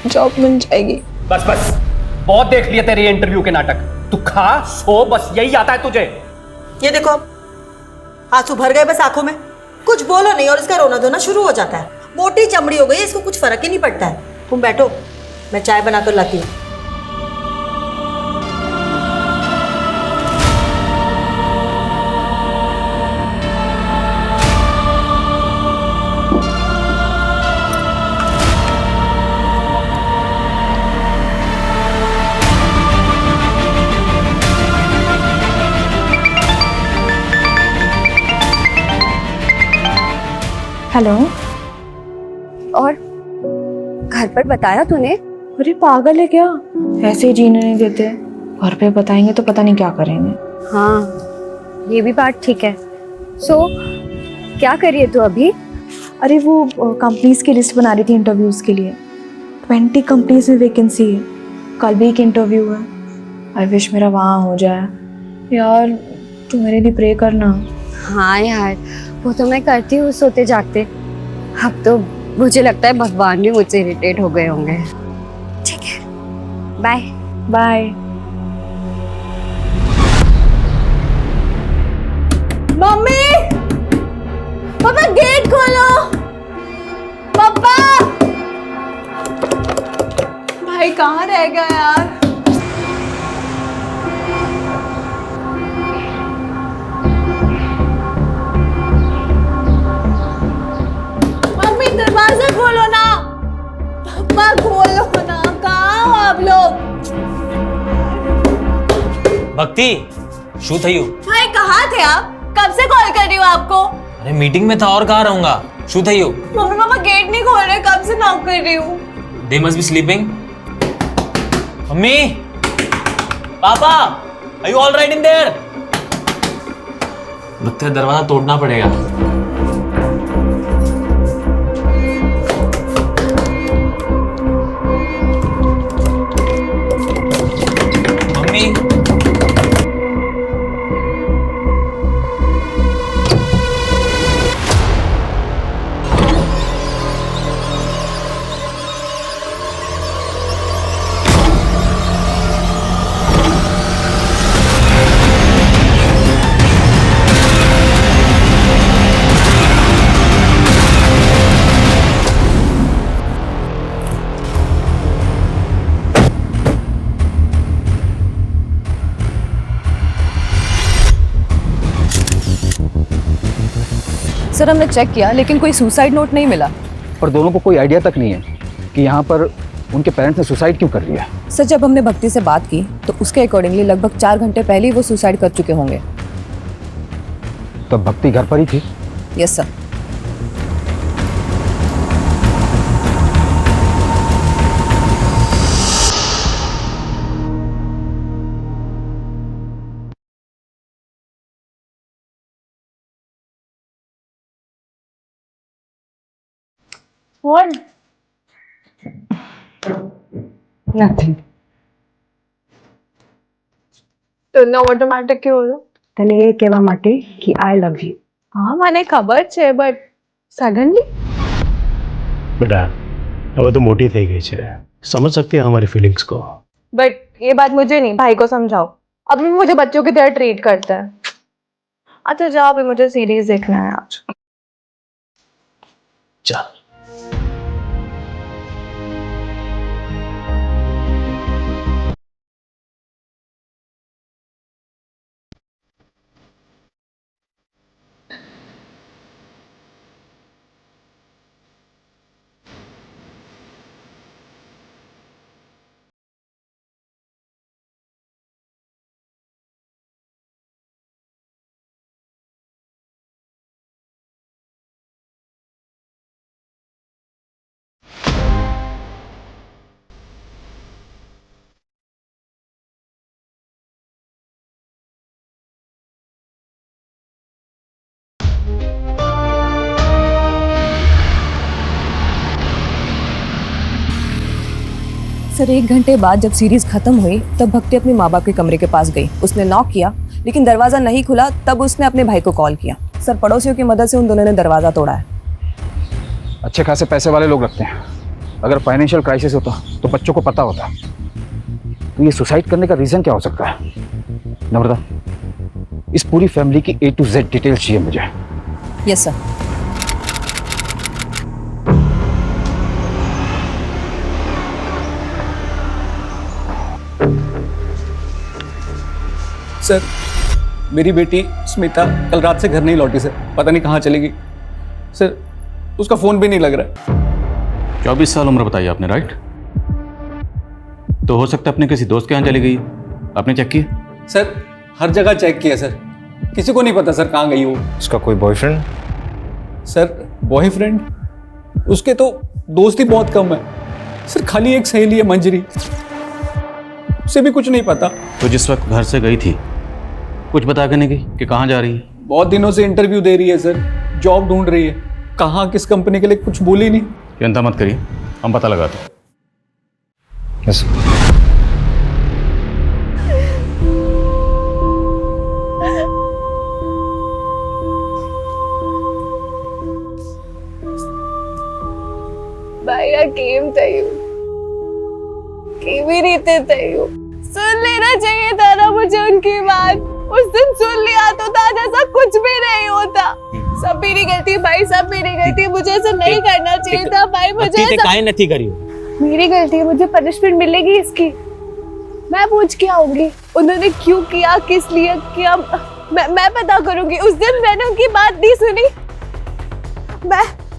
जॉब मिल जाएगी। बस बस, बहुत देख लिया तेरे इंटरव्यू के नाटक। तू खा सो, बस यही आता है तुझे। ये देखो आंसू भर गए बस आंखों में, कुछ बोलो नहीं और इसका रोना धोना शुरू हो जाता है। मोटी चमड़ी हो गई, इसको कुछ फर्क ही नहीं पड़ता है। तुम बैठो, मैं चाय बनाकर लाती हूँ। हेलो। और घर पर बताया तूने? अरे पागल है क्या, ऐसे ही जीने नहीं देते। घर पे बताएंगे तो पता नहीं क्या करेंगे। हाँ ये भी बात ठीक है। सो क्या करिए तू अभी? अरे वो कंपनीज की लिस्ट बना रही थी इंटरव्यूज के लिए। 20 कंपनीज में वैकेंसी है। कल भी एक इंटरव्यू है। आई विश मेरा वहाँ हो जाए। यार तू मेरे लिए प्रे करना। हाँ यार वो तो मैं करती हूँ सोते जागते। अब तो मुझे लगता है भगवान भी मुझसे इरिटेट हो गए होंगे। ठीक है, बाय बाय। मम्मी, पापा गेट खोलो। पापा, भाई कहाँ रह गया यार? मम्मी दरवाजा खोलो ना। पापा खोलो ना, कहाँ हो आप लोग? भक्ति, शू थयू? भाई कहाँ थे आप? कब से कॉल कर रही हूँ आपको। अरे मीटिंग में था और कहाँ रहूंगा। शू थयू? मम्मी पापा गेट नहीं खोल रहे, कब से नॉक कर रही हूँ। They must be sleeping. Mummy, पापा, are you all right in there? लगता है दरवाजा तोड़ना पड़ेगा। मम्मी, सर हमने चेक किया लेकिन कोई सुसाइड नोट नहीं मिला। और दोनों को कोई आइडिया तक नहीं है कि यहाँ पर उनके पेरेंट्स ने सुसाइड क्यों कर लिया। सर जब हमने भक्ति से बात की तो उसके अकॉर्डिंगली लगभग 4 घंटे पहले ही वो सुसाइड कर चुके होंगे। तो भक्ति घर पर ही थी? Yes sir. What? Nothing. તને ઓટોમેટિક કેવું? તને એ કહેવા માટે કે I love you. હા મને ખબર છે બટ સડનલી बेटा अब तो मोटी થઈ गई છે, समझ सकती है हमारी फीलिंग्स को। बट ये बात मुझे नहीं, भाई को समझाओ। अब भी मुझे बच्चों की तरह ट्रीट करता है। अच्छा जाओ, अभी मुझे सीरीज देखना है आज। चल सर 1 घंटे बाद जब सीरीज खत्म हुई तब भक्ति अपने माँ बाप के कमरे के पास गई। उसने नॉक किया लेकिन दरवाजा नहीं खुला। तब उसने अपने भाई को कॉल किया। सर पड़ोसियों की मदद से उन दोनों ने दरवाजा तोड़ा है। अच्छे खासे पैसे वाले लोग रखते हैं। अगर फाइनेंशियल क्राइसिस होता तो बच्चों को पता होता। तो ये सुसाइड करने का रीजन क्या हो सकता है? नम्रता, इस पूरी फैमिली की A to Z डिटेल्स चाहिए मुझे। Yes sir. सर मेरी बेटी स्मिता कल रात से घर नहीं लौटी सर, पता नहीं कहाँ चली गई सर। उसका फोन भी नहीं लग रहा है। 24 साल उम्र बताई आपने, राइट? तो हो सकता है अपने किसी दोस्त के यहाँ चली गई। आपने चेक किया? सर हर जगह चेक किया सर, किसी को नहीं पता सर कहाँ गई वो। उसका कोई बॉयफ्रेंड? सर बॉयफ्रेंड, उसके तो दोस्त ही बहुत कम है सर, खाली एक सहेली है मंजरी, उसे भी कुछ नहीं पता। तो जिस वक्त घर से गई थी कुछ बता के नहीं गई कि कहाँ जा रही है? बहुत दिनों से इंटरव्यू दे रही है सर, जॉब ढूंढ रही है, कहाँ किस कंपनी के लिए कुछ बोली नहीं। चिंता मत करिए, हम पता लगाते हैं। यस भैया केम तयू केवी रीते तयू सुन लेना चाहिए था ना मुझे उनकी बात। उस दिन सुन लिया तो था जैसा कुछ भी नहीं होता। सब मेरी गलती भाई, सब मेरी गलती, मुझे ऐसा नहीं करना चाहिए था भाई। मुझे काहे नहीं करी? मेरी गलती है, मुझे पनिशमेंट मिलेगी इसकी। मैं पूछ के आऊंगी उन्होंने क्यों किया, किस लिए किया, मैं पता करूंगी। उस दिन मैंने उनकी बात नहीं सुनी।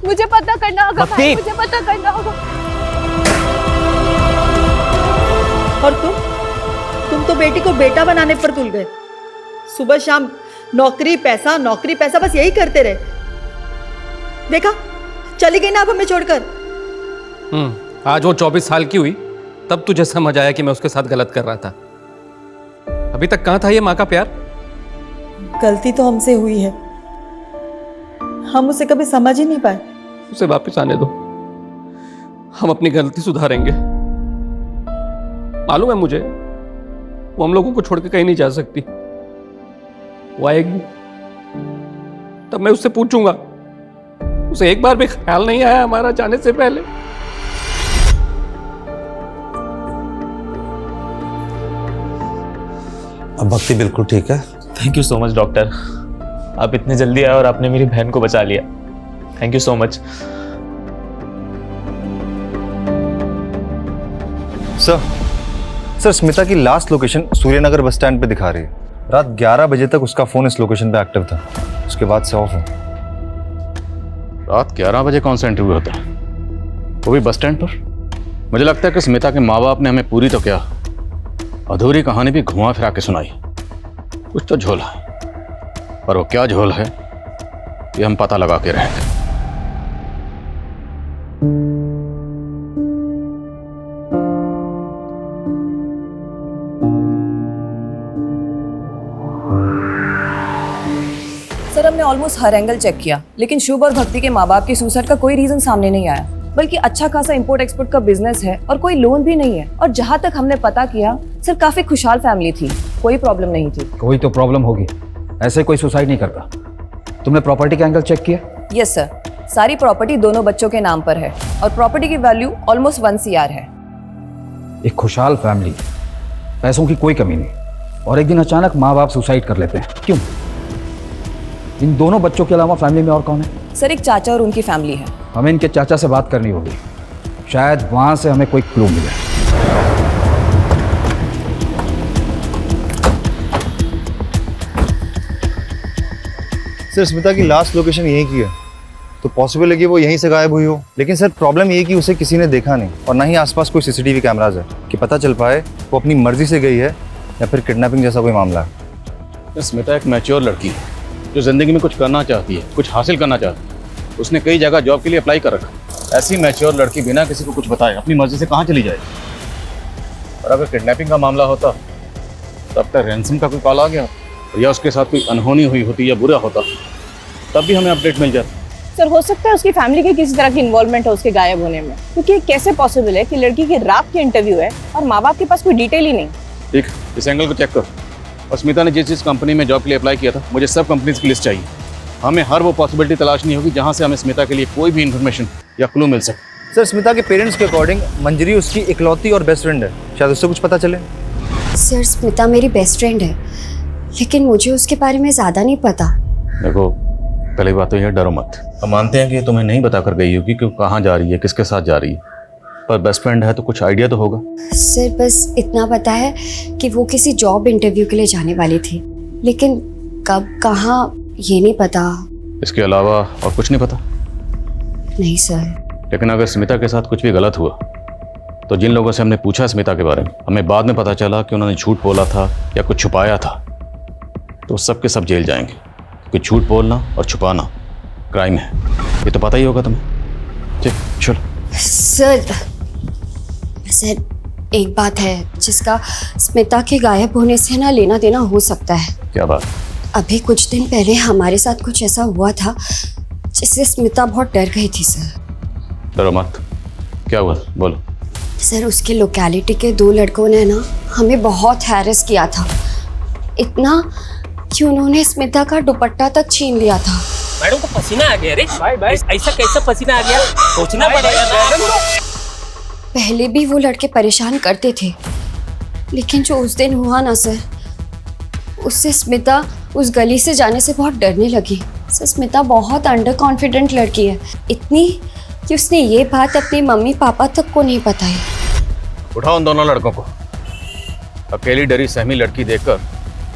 मुझे पता करना होगा भाई, मुझे पता करना होगा। और तुम तो बेटी को बेटा बनाने पर तुल गए। सुबह शाम नौकरी पैसा बस यही करते रहे। देखा, चली गई ना अब हमें छोड़कर। आज वो 24 साल की हुई तब तुझे समझ आया कि मैं उसके साथ गलत कर रहा था। अभी तक कहाँ था ये माँ का प्यार? गलती तो हमसे हुई है, हम उसे कभी समझ ही नहीं पाए। उसे वापस आने दो, हम अपनी गलती सुधारेंगे। मालूम है मुझे, वो हम लोगों को छोड़ के कहीं नहीं जा सकती। वो आएगी तब मैं उससे पूछूंगा। उसे एक बार भी ख्याल नहीं आया हमारा जाने से पहले। अब भक्ति बिल्कुल ठीक है। Thank you so much doctor, आप इतने जल्दी आए और आपने मेरी बहन को बचा लिया। Thank you so much. Sir Smita की last location Suryanagar bus stand पे दिखा रही है। रात 11 बजे तक उसका फोन इस लोकेशन पे एक्टिव था, उसके बाद से ऑफ है। रात 11 बजे कौन सा इंटरव्यू होता है, वो भी बस स्टैंड पर? मुझे लगता है कि स्मिता के माँ बाप ने हमें पूरी तो क्या अधूरी कहानी भी घुमा फिरा के सुनाई। कुछ तो झोल है, पर वो क्या झोल है ये हम पता लगा के रहेंगे। सर हमने ऑलमोस्ट हर एंगल चेक किया, लेकिन शुभ और भक्ति के माँ बाप के सुसाइड का कोई रीजन सामने नहीं आया। बल्कि अच्छा खासा इंपोर्ट एक्सपोर्ट का बिजनेस है और कोई लोन भी नहीं है। और जहाँ तक हमने पता किया सर, काफी खुशहाल फैमिली थी, कोई प्रॉब्लम नहीं थी। कोई तो प्रॉब्लम होगी, ऐसे कोई सुसाइड नहीं करता। तुमने प्रॉपर्टी का एंगल चेक किया? यस सर, सारी प्रॉपर्टी दोनों बच्चों के नाम पर है और प्रॉपर्टी की वैल्यू ऑलमोस्ट 1 CR है। एक खुशहाल फैमिली, पैसों की कोई कमी नहीं, और एक दिन अचानक माँ बाप सुसाइड कर लेते हैं, क्यों? इन दोनों बच्चों के अलावा फैमिली में और कौन है? सर एक चाचा और उनकी फैमिली है। हमें इनके चाचा से बात करनी होगी, शायद वहां से हमें कोई क्लू मिले। सर स्मिता की लास्ट लोकेशन यहीं की है, तो पॉसिबल है कि वो यहीं से गायब हुई हो। लेकिन सर प्रॉब्लम ये है कि उसे किसी ने देखा नहीं, और ना ही आसपास कोई CCTV कैमराज है कि पता चल पाए वो अपनी मर्जी से गई है या फिर किडनैपिंग जैसा कोई मामला है। स्मिता एक मैच्योर लड़की है जो जिंदगी में कुछ करना चाहती है, कुछ हासिल करना चाहती है। उसने कई जगह जॉब के लिए अप्लाई कर रखा। ऐसी मैच्योर लड़की बिना किसी को कुछ बताए अपनी मर्जी से कहाँ चली जाएगी? और अगर किडनैपिंग का मामला होता तब तक रैंसम का कोई कॉल आ गया या उसके साथ कोई अनहोनी हुई होती या बुरा होता, तब भी हमें अपडेट मिल जाता। सर हो सकता है उसकी फैमिली की किसी तरह की इन्वॉल्वमेंट है उसके गायब होने में, क्योंकि कैसे पॉसिबल है कि लड़की की रात की इंटरव्यू है और माँ बाप के पास कोई डिटेल ही नहीं। ठीक, इस एंगल को चेक कर। और स्मिता ने जिस कंपनी में जॉब के लिए अप्लाई किया था, मुझे सब कंपनीज की लिस्ट चाहिए। हमें हर वो पॉसिबिलिटी तलाशनी होगी जहाँ से हमें स्मिता के लिए कोई भी इन्फॉर्मेशन या क्लू मिल सके। सर स्मिता के पेरेंट्स के अकॉर्डिंग मंजरी उसकी इकलौती और बेस्ट फ्रेंड है, शायद उससे कुछ पता चले। सर स्मिता मेरी बेस्ट फ्रेंड है, लेकिन मुझे उसके बारे में ज़्यादा नहीं पता। देखो, पहली बात तो यह डरो मत। हम मानते हैं कि तुम्हें नहीं बता कर गई होगी कि कहाँ जा रही है, किसके साथ जा रही है, पर बेस्ट फ्रेंड है तो कुछ आइडिया तो होगा। सर बस इतना पता है कि वो किसी जॉब इंटरव्यू के लिए जाने वाली थी, लेकिन कब कहाँ ये नहीं पता। इसके अलावा और कुछ नहीं पता? नहीं सर। लेकिन अगर स्मिता के साथ कुछ भी गलत हुआ तो जिन लोगों से हमने पूछा स्मिता के बारे में, हमें बाद में पता चला कि उन्होंने झूठ बोला था या कुछ छुपाया था, तो सब के सब जेल जाएंगे। क्योंकि झूठ बोलना और छुपाना क्राइम है, ये तो पता ही होगा तुम्हें। ठीक, चलो। सर एक बात है जिसका स्मिता के गायब होने से ना लेना देना हो सकता है। क्या बात? अभी कुछ दिन पहले हमारे साथ कुछ ऐसा हुआ था जिससे स्मिता बहुत डर गई थी सर। डरो मत, क्या हुआ बोलो। सर उसके लोकेलिटी के 2 लड़कों ने ना हमें बहुत हैरेस किया था, इतना कि उन्होंने स्मिता का दुपट्टा तक छीन लिया था। मैडम को पसीना आ गया रे। ऐसा कैसा पसीना आ गया, सोचना पड़ेगा ना। पहले भी वो लड़के परेशान करते थे, लेकिन जो उस दिन हुआ ना सर, उससे स्मिता उस गली से जाने से बहुत डरने लगी। सर स्मिता बहुत अंडर कॉन्फिडेंट लड़की है, इतनी कि उसने ये बात अपनी मम्मी पापा तक को नहीं बताई। उठाओ उन दोनों लड़कों को। अकेली डरी सहमी लड़की देखकर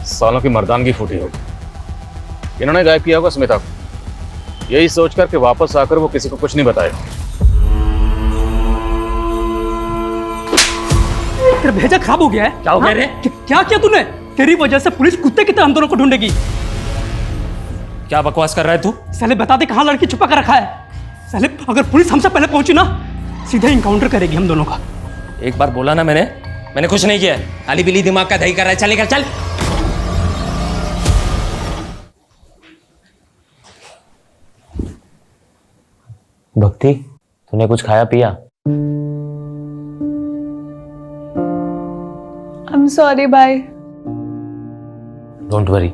सालों की मर्दानगी फूटी होगी। इन्होंने गायब किया होगा स्मिता को, यही सोचकर कि वापस आकर वो किसी को कुछ नहीं बताएगा। तेरा भेजा खराब हो गया है। क्या हो गया रे? क्या किया तूने? तेरी वजह से पुलिस कुत्ते की तरह हम दोनों को ढूंढेगी। क्या बकवास कर रहा है तू? साले बता दे कहाँ लड़की छुपा कर रखा है। साले अगर पुलिस हमसे पहले पहुंची ना, सीधा इनकाउंटर करेगी हम दोनों का। एक बार बोला ना मैंने कुछ नहीं किया। आली बिली दिमाग का दही कर रहा है। चलेगा चल। भक्ति, तूने कुछ खाया पिया? I'm sorry, bye. Don't worry,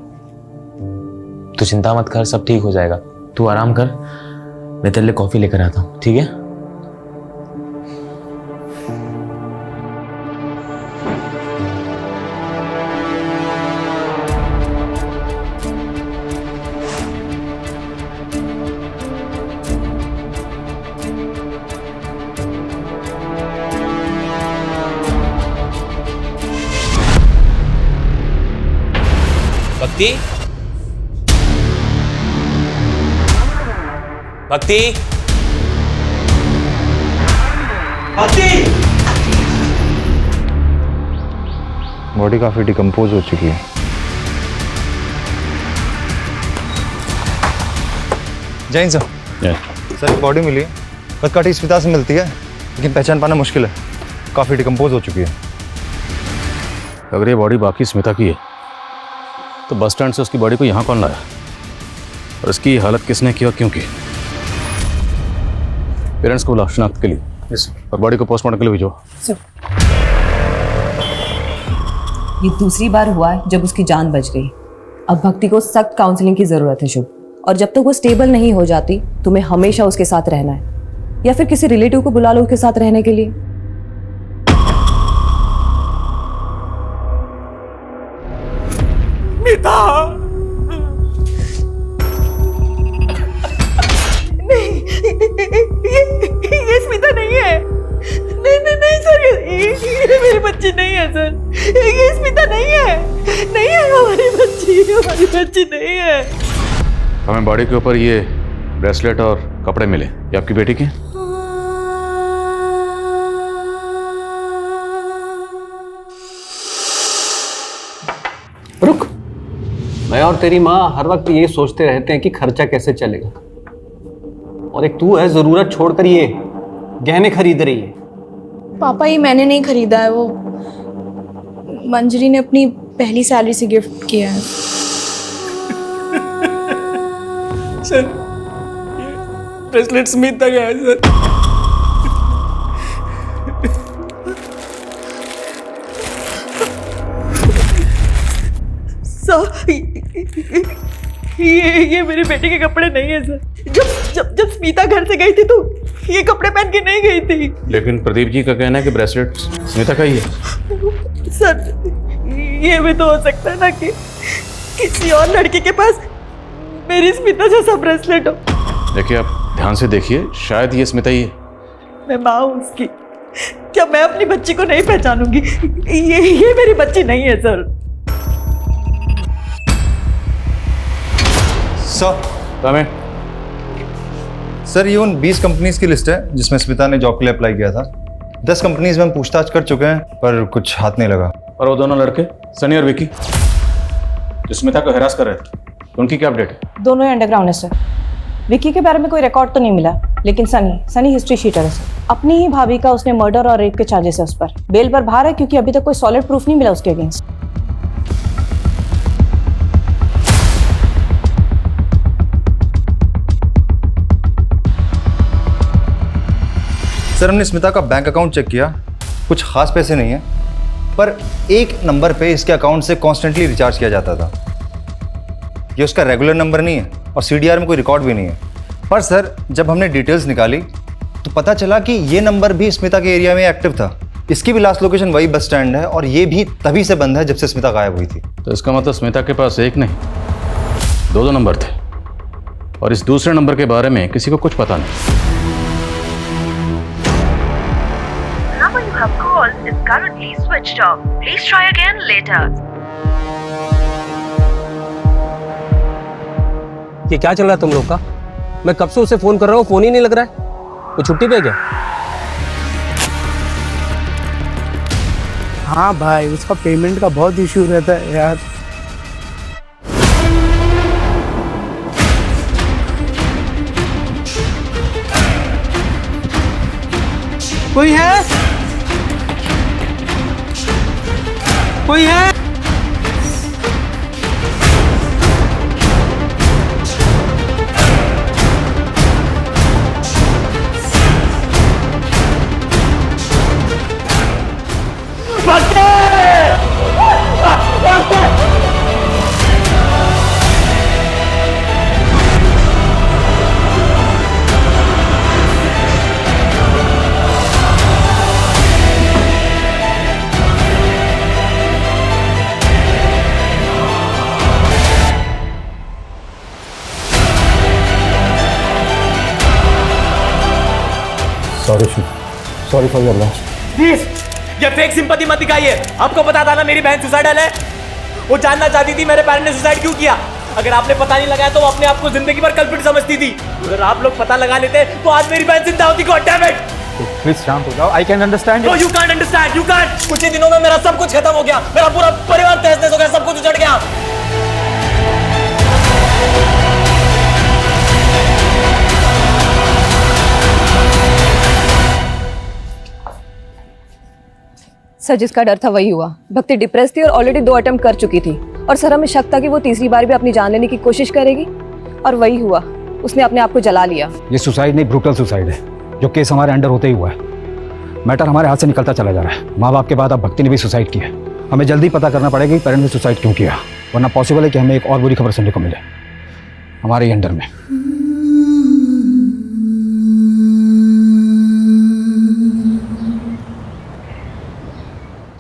तू चिंता मत कर, सब ठीक हो जाएगा। तू आराम कर, मैं तेरे लिए कॉफी लेकर आता हूँ, ठीक है? भक्ति, भक्ति, भक्ति। बॉडी काफी डिकम्पोज हो चुकी है। जैन सर, सर बॉडी मिली है, बस काटी स्मिता से मिलती है, लेकिन पहचान पाना मुश्किल है, काफी डिकम्पोज हो चुकी है। अगर ये बॉडी बाकी स्मिता की है तो बस स्टैंड से उसकी बॉडी को यहाँ कौन लाया और इसकी हालत किसने की और क्यों की? पेरेंट्स को बुलाओ शनाख्त के लिए और बॉडी को पोस्टमार्टम के लिए भेजो। ये दूसरी बार हुआ है जब उसकी जान बच गई। अब भक्ति को सख्त काउंसलिंग की जरूरत है शुभ, और जब तक वो स्टेबल नहीं हो जाती तुम्हें हमेशा उसके साथ रहना है, या फिर किसी रिलेटिव को बुला लो उसके साथ रहने के लिए। नहीं, ये स्मिता नहीं है। नहीं सर, ये मेरी बच्ची नहीं है सर, ये स्मिता नहीं है, नहीं है हमारी बच्ची नहीं है। हमें बॉडी के ऊपर ये ब्रेसलेट और कपड़े मिले, ये आपकी बेटी के? रुक, मैं और तेरी माँ हर वक्त ये सोचते रहते हैं कि खर्चा कैसे चलेगा, और एक तू है जरूरत छोड़कर ये गहने खरीद रही है। पापा ये मैंने नहीं खरीदा है, वो मंजरी ने अपनी पहली सैलरी से गिफ्ट किया है। सर, ब्रेसलेट स्मिता का है सर। ये मेरी बेटी के कपड़े नहीं है सर। जब स्मिता घर से गई थी तो ये कपड़े पहन के नहीं गई थी। लेकिन प्रदीप जी का कहना है कि ब्रेसलेट स्मिता का ही है। सर ये भी तो हो सकता है ना कि किसी और लड़की के पास मेरी स्मिता जैसा ब्रेसलेट हो। देखिए आप ध्यान से देखिए, शायद ये स्मिता ही है। मैं माँ हूँ उसकी, क्या मैं अपनी बच्ची को नहीं पहचानूंगी? ये मेरी बच्ची नहीं है सर। सर ये उन 20 कंपनीज की लिस्ट है जिसमें स्मिता ने जॉब के लिए अप्लाई किया था। 10 कंपनीज में हम पूछताछ कर चुके हैं पर कुछ हाथ नहीं लगा। और वो दोनों लड़के सनी और विकी जो स्मिता को हरास कर रहे थे, उनकी क्या अपडेट है? दोनों ही अंडरग्राउंड है सर। विकी के बारे में कोई रिकॉर्ड तो नहीं मिला, लेकिन सनी हिस्ट्री शीटर है सर। अपनी ही भाभी का उसने मर्डर और रेप के चार्जेस है उस पर। बेल पर बाहर है क्योंकि अभी तक कोई सॉलिड प्रूफ नहीं मिला उसके अगेंस्ट। सर हमने स्मिता का बैंक अकाउंट चेक किया, कुछ खास पैसे नहीं है, पर एक नंबर पे इसके अकाउंट से कॉन्स्टेंटली रिचार्ज किया जाता था। ये उसका रेगुलर नंबर नहीं है और सीडीआर में कोई रिकॉर्ड भी नहीं है। पर सर जब हमने डिटेल्स निकाली तो पता चला कि ये नंबर भी स्मिता के एरिया में एक्टिव था। इसकी भी लास्ट लोकेशन वही बस स्टैंड है और ये भी तभी से बंद है जब से स्मिता गायब हुई थी। तो इसका मतलब स्मिता के पास एक नहीं दो नंबर थे और इस दूसरे नंबर के बारे में किसी को कुछ पता नहीं। number you have called is currently switched off. Please try again later. ये क्या चल रहा है तुम लोग का? मैं कब से उसे फोन कर रहा हूँ, फोन ही नहीं लग रहा है। वो छुट्टी पे क्या? हाँ भाई, उसका पेमेंट का बहुत इश्यू रहता है यार। कोई है? कोई है? Sorry for your loss. Please ये फेक सिंपैथी मत दिखाइए। आपको पता था ना मेरी बहन सुसाइडल है। वो जानना चाहती थी मेरे पेरेंट्स ने सुसाइड क्यों किया। अगर आपने पता नहीं लगाया तो वो अपने आप को जिंदगी भर कल्पित समझती थी। अगर आप लोग पता लगा लेते तो आज मेरी बहन जिंदा होती। God damn it. प्लीज शांत हो जाओ। I can understand. No you can't understand. You can't. कुछ ही दिनों में मेरा सब कुछ खत्म हो गया। मेरा पूरा परिवार तहस-नहस हो गया। सब कुछ उजड़ गया। सर जिसका डर था वही हुआ। भक्ति डिप्रेस थी और ऑलरेडी 2 अटेम्प्ट कर चुकी थी और सर हमें शक था कि वो तीसरी बार भी अपनी जान लेने की कोशिश करेगी और वही हुआ। उसने अपने आप को जला लिया। ये सुसाइड नहीं, ब्रूटल सुसाइड है जो केस हमारे अंडर होते ही हुआ है। मैटर हमारे हाथ से निकलता चला जा रहा है। माँ बाप के बाद अब भक्ति ने भी सुसाइड किया। हमें जल्दी पता करना पड़ेगा कि पेरेंट्स ने सुसाइड क्यों किया, वरना पॉसिबल है कि हमें एक और बुरी खबर सुनने को मिले हमारे ही अंडर में।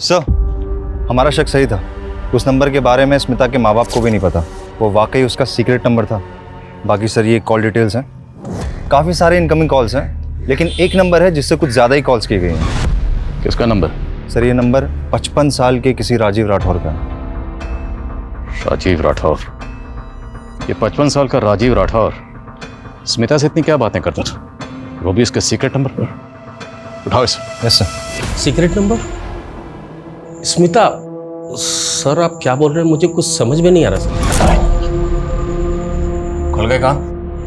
सर हमारा शक सही था। उस नंबर के बारे में स्मिता के माँ बाप को भी नहीं पता। वो वाकई उसका सीक्रेट नंबर था। बाकी सर ये कॉल डिटेल्स हैं। काफ़ी सारे इनकमिंग कॉल्स हैं, लेकिन एक नंबर है जिससे कुछ ज़्यादा ही कॉल्स की गई हैं। किसका नंबर? सर ये नंबर 55 साल के किसी राजीव राठौर का है। राजीव राठौर? ये 55 साल का राजीव राठौर स्मिता से इतनी क्या बातें करता था, वो भी इसके सीक्रेट नंबर पर? उठाओ इसे। Yes sir. Secret number? Smita sir आप क्या बोल रहे हैं? मुझे कुछ समझ में नहीं आ रहा सर। खुल गए कान?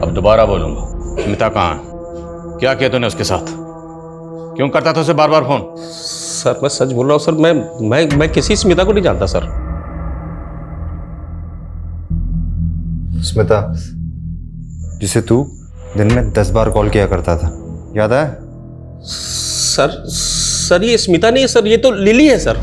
अब दोबारा बोलूंगा। स्मिता कहाँ है? क्या किया तूने उसके साथ? क्यों करता था उसे बार बार फोन? सर मैं सच बोल रहा हूँ सर। मैं किसी स्मिता को नहीं जानता सर। स्मिता जिसे तू दिन में 10 बार कॉल किया करता था, याद है? सर ये स्मिता नहीं है सर, ये तो लिली है सर।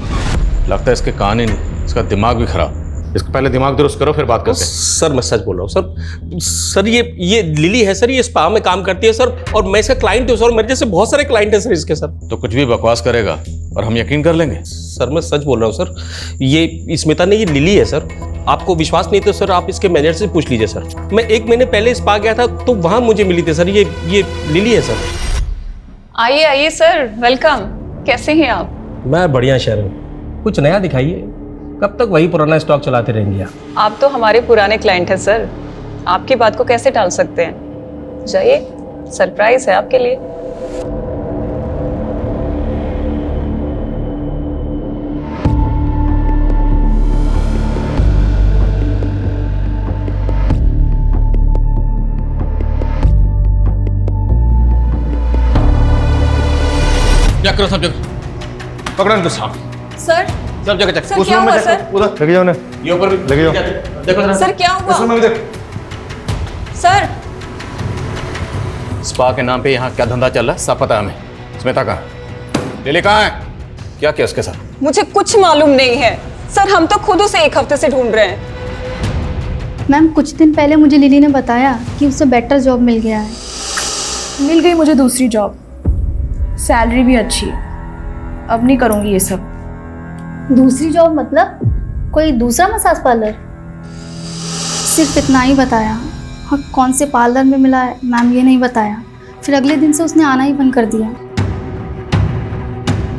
लगता है इसके कान ही नहीं, इसका दिमाग भी खराब। इसको पहले दिमाग दुरुस्त करो फिर बात करते हैं। सर मैं सच बोल रहा हूँ सर ये लिली है सर। ये स्पा में काम करती है सर और मैं इसका क्लाइंट हूँ सर। मेरे जैसे बहुत सारे क्लाइंट हैं सर इसके सर। तो कुछ भी बकवास करेगा और हम यकीन कर लेंगे? सर मैं सच बोल रहा हूँ सर। ये स्मिता नहीं, ये लिली है सर। आपको विश्वास नहीं तो सर आप इसके मैनेजर से पूछ लीजिए सर। मैं 1 महीने पहले स्पा गया था तो वहां मुझे मिली थी सर। ये लिली है सर। आइए आइए सर, वेलकम। कैसे हैं आप? मैं बढ़िया शहर। कुछ नया दिखाइए। कब तक वही पुराना स्टॉक चलाते रहेंगे आप तो हमारे पुराने क्लाइंट हैं सर। आपकी बात को कैसे टाल सकते हैं? जाइए, सरप्राइज है आपके लिए। चेक करो सब जगह, पकड़ो इनको साहब, सर सब जगह चेक। सर, क्या हुआ सर? उधर लगे जाओ ना, ये ऊपर भी लगे जाओ। देखो जरा। सर, क्या हुआ? इस रूम में भी देख। सर स्पा के नाम पे यहाँ क्या धंधा चल रहा है सब पता है हमें। स्मिता कहाँ? लिली कहाँ है? क्या किया उसके साथ? मुझे कुछ मालूम नहीं है सर, हम तो खुद उसे 1 हफ्ते से ढूंढ रहे हैं। मैम कुछ दिन पहले मुझे लिली ने बताया कि उसे बेटर जॉब मिल गया है। मिल गई मुझे दूसरी जॉब, सैलरी भी अच्छी है। अब नहीं करूँगी ये सब। दूसरी जॉब मतलब कोई दूसरा मसाज पार्लर? सिर्फ इतना ही बताया, और कौन से पार्लर में मिला है मैम ये नहीं बताया। फिर अगले दिन से उसने आना ही बंद कर दिया।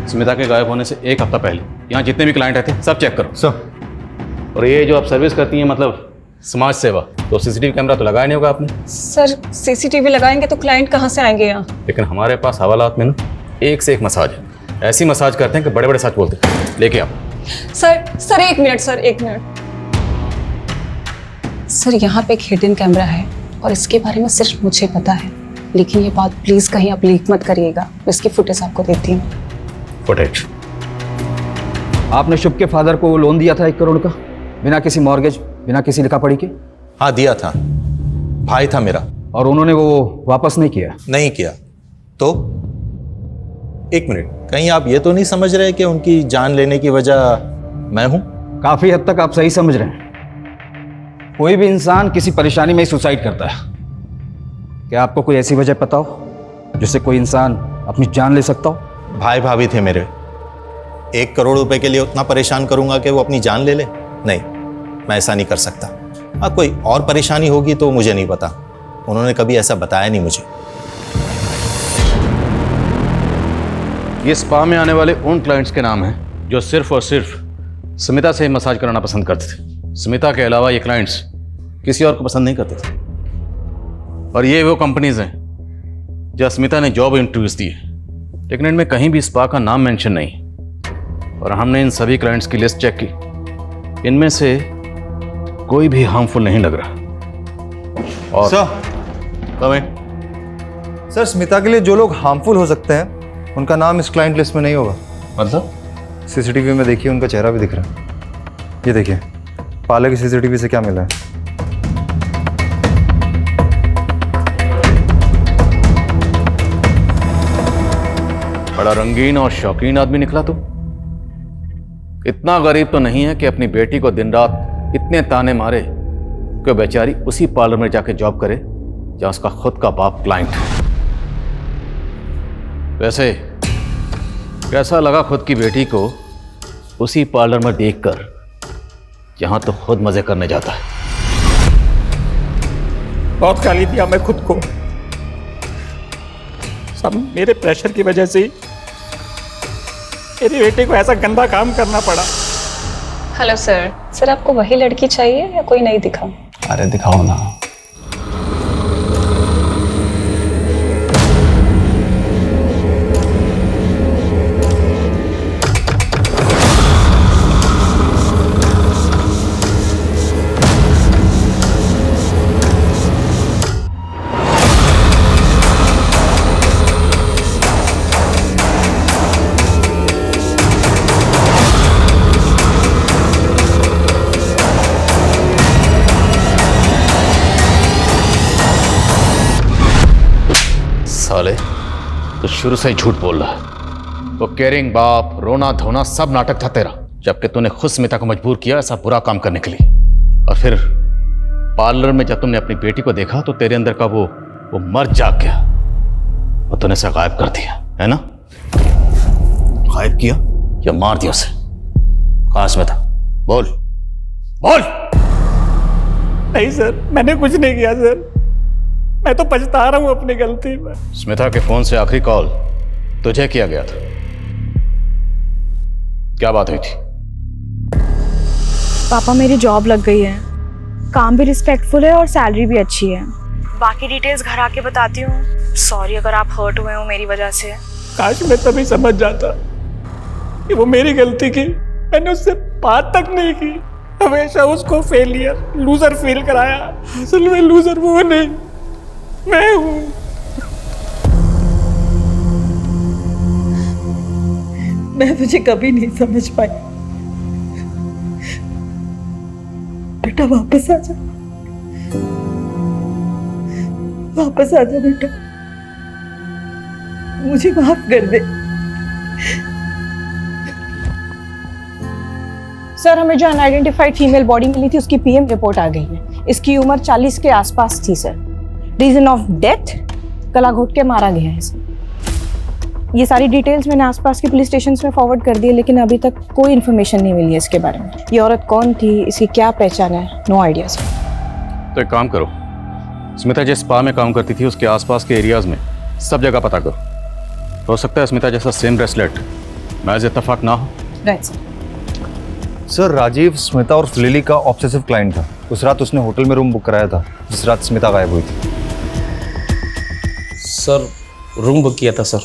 स्मिता के गायब होने से 1 हफ्ता पहले यहाँ जितने भी क्लाइंट आते सब चेक करो सब। और ये जो आप सर्विस करती हैं मतलब समाज सेवा, तो सीसीटीवी कैमरा तो लगाया नहीं होगा आपने? सर सीसीटीवी लगाएंगे तो क्लाइंट कहाँ से आएंगे यहाँ? लेकिन हमारे पास हवालात में ना एक से एक मसाज है, ऐसी मसाज करते हैं कि बड़े बड़े सच बोलते हैं। लेके आप। Sir 1 minute sir, 1 minute sir, यहाँ पे एक हिडन कैमरा है और इसके बारे में सिर्फ मुझे पता है, लेकिन ये बात प्लीज कहीं आप लीक मत करिएगा। मैं इसकी फुटेज आपको देती हूँ। फुटेज? आपने शुभ के फादर को लोन दिया था 1 करोड़ का, बिना किसी मॉर्गेज, बिना किसी लिखा पढ़ी के? हाँ दिया था, भाई था मेरा। और उन्होंने वो वापस नहीं किया? नहीं किया। तो 1 मिनट, कहीं आप ये तो नहीं समझ रहे कि उनकी जान लेने की वजह मैं हूं? काफी हद तक आप सही समझ रहे हैं। कोई भी इंसान किसी परेशानी में ही सुसाइड करता है। क्या आपको कोई ऐसी वजह पता हो जिससे कोई इंसान अपनी जान ले सकता हो? भाई भाभी थे मेरे, 1 करोड़ रुपए के लिए उतना परेशान करूंगा कि वो अपनी जान ले ले? नहीं, मैं ऐसा नहीं कर सकता। हाँ कोई और परेशानी होगी तो मुझे नहीं पता, उन्होंने कभी ऐसा बताया नहीं मुझे। ये स्पा में आने वाले उन क्लाइंट्स के नाम हैं जो सिर्फ और सिर्फ स्मिता से मसाज कराना पसंद करते थे। स्मिता के अलावा ये क्लाइंट्स किसी और को पसंद नहीं करते थे। और ये वो कंपनीज हैं जहाँ स्मिता ने जॉब इंटरव्यूज दिए, लेकिन इनमें कहीं भी स्पा का नाम मेंशन नहीं। और हमने इन सभी क्लाइंट्स की लिस्ट चेक की, इनमें से कोई भी हार्मफुल नहीं लग रहा। और सर स्मिता के लिए जो लोग हार्मफुल हो सकते हैं उनका नाम इस क्लाइंट लिस्ट में नहीं होगा। मतलब? सीसीटीवी में देखिए, उनका चेहरा भी दिख रहा है। ये देखिए पार्लर की सीसीटीवी से क्या मिला है। बड़ा रंगीन और शौकीन आदमी निकला तू। इतना गरीब तो नहीं है कि अपनी बेटी को दिन रात इतने ताने मारे कि बेचारी उसी पार्लर में जाके जॉब करे जहां उसका खुद का बाप क्लाइंट है। वैसे कैसा लगा खुद की बेटी को उसी पार्लर में देखकर जहां तो खुद मजे करने जाता है? बहुत गाली दिया मैं खुद को, सब मेरे प्रेशर की वजह से ही मेरी बेटी को ऐसा गंदा काम करना पड़ा। हेलो सर, आपको वही लड़की चाहिए या कोई नहीं दिखाऊं? अरे दिखाओ ना। साले तो शुरू से ही झूठ बोल रहा है। वो केयरिंग बाप, रोना धोना सब नाटक था तेरा, जबकि तूने खुद स्मिता को मजबूर किया ऐसा बुरा काम करने के लिए। और फिर पार्लर में जब तुमने अपनी बेटी को देखा तो तेरे अंदर का वो मर्द जाग गया और तूने उसे गायब कर दिया, है ना? गायब किया या मार दिया उसे? कहाँ स्मिता? बोल बोल। नहीं सर, मैंने कुछ नहीं किया सर, मैं तो पछता रहा हूं अपनी गलती में। स्मिता के फोन से आखिरी कॉल तुझे किया गया था, क्या बात हुई थी? पापा मेरी जॉब लग गई है, काम भी रिस्पेक्टफुल है और सैलरी भी अच्छी है। बाकी डिटेल्स घर आके बताती हूँ। सॉरी अगर आप हर्ट हुए हो मेरी वजह से। काश मैं तभी समझ जाता कि वो मेरी गलती की, मैंने उससे बात तक नहीं की, हमेशा उसको फेलियर, लूजर फील कराया। असल में लूजर वो नहीं, मैं हूं। मैं तुझे कभी नहीं समझ पाई। बेटा वापस आ जा, वापस आ जा बेटा, मुझे माफ कर दे। सर, हमें जो अनआइडेंटिफाइड फीमेल बॉडी मिली थी उसकी पीएम रिपोर्ट आ गई है। इसकी उम्र 40 के आसपास थी सर। रीजन ऑफ डेथ, गला घोट के मारा गया है सर। ये सारी डिटेल्स मैंने आसपास के पुलिस स्टेशन में फॉरवर्ड कर दी, लेकिन अभी तक कोई इन्फॉर्मेशन नहीं मिली है इसके बारे में। ये औरत कौन थी, इसकी क्या पहचान है, नो आइडिया सर। तो एक काम करो, स्मिता जिस स्पा में काम करती थी उसके आसपास के एरियाज में सब जगह पता करो। हो सकता है स्मिता जैसा सेम ब्रेसलेट महज इत्तेफाक ना हो। Right sir. Sir, Rajiv Smita और लिली का ऑब्सेसिव क्लाइंट था। उस रात उसने होटल में रूम बुक कराया था जिस रात स्मिता गायब हुई थी। सर, रूम बुक किया था सर,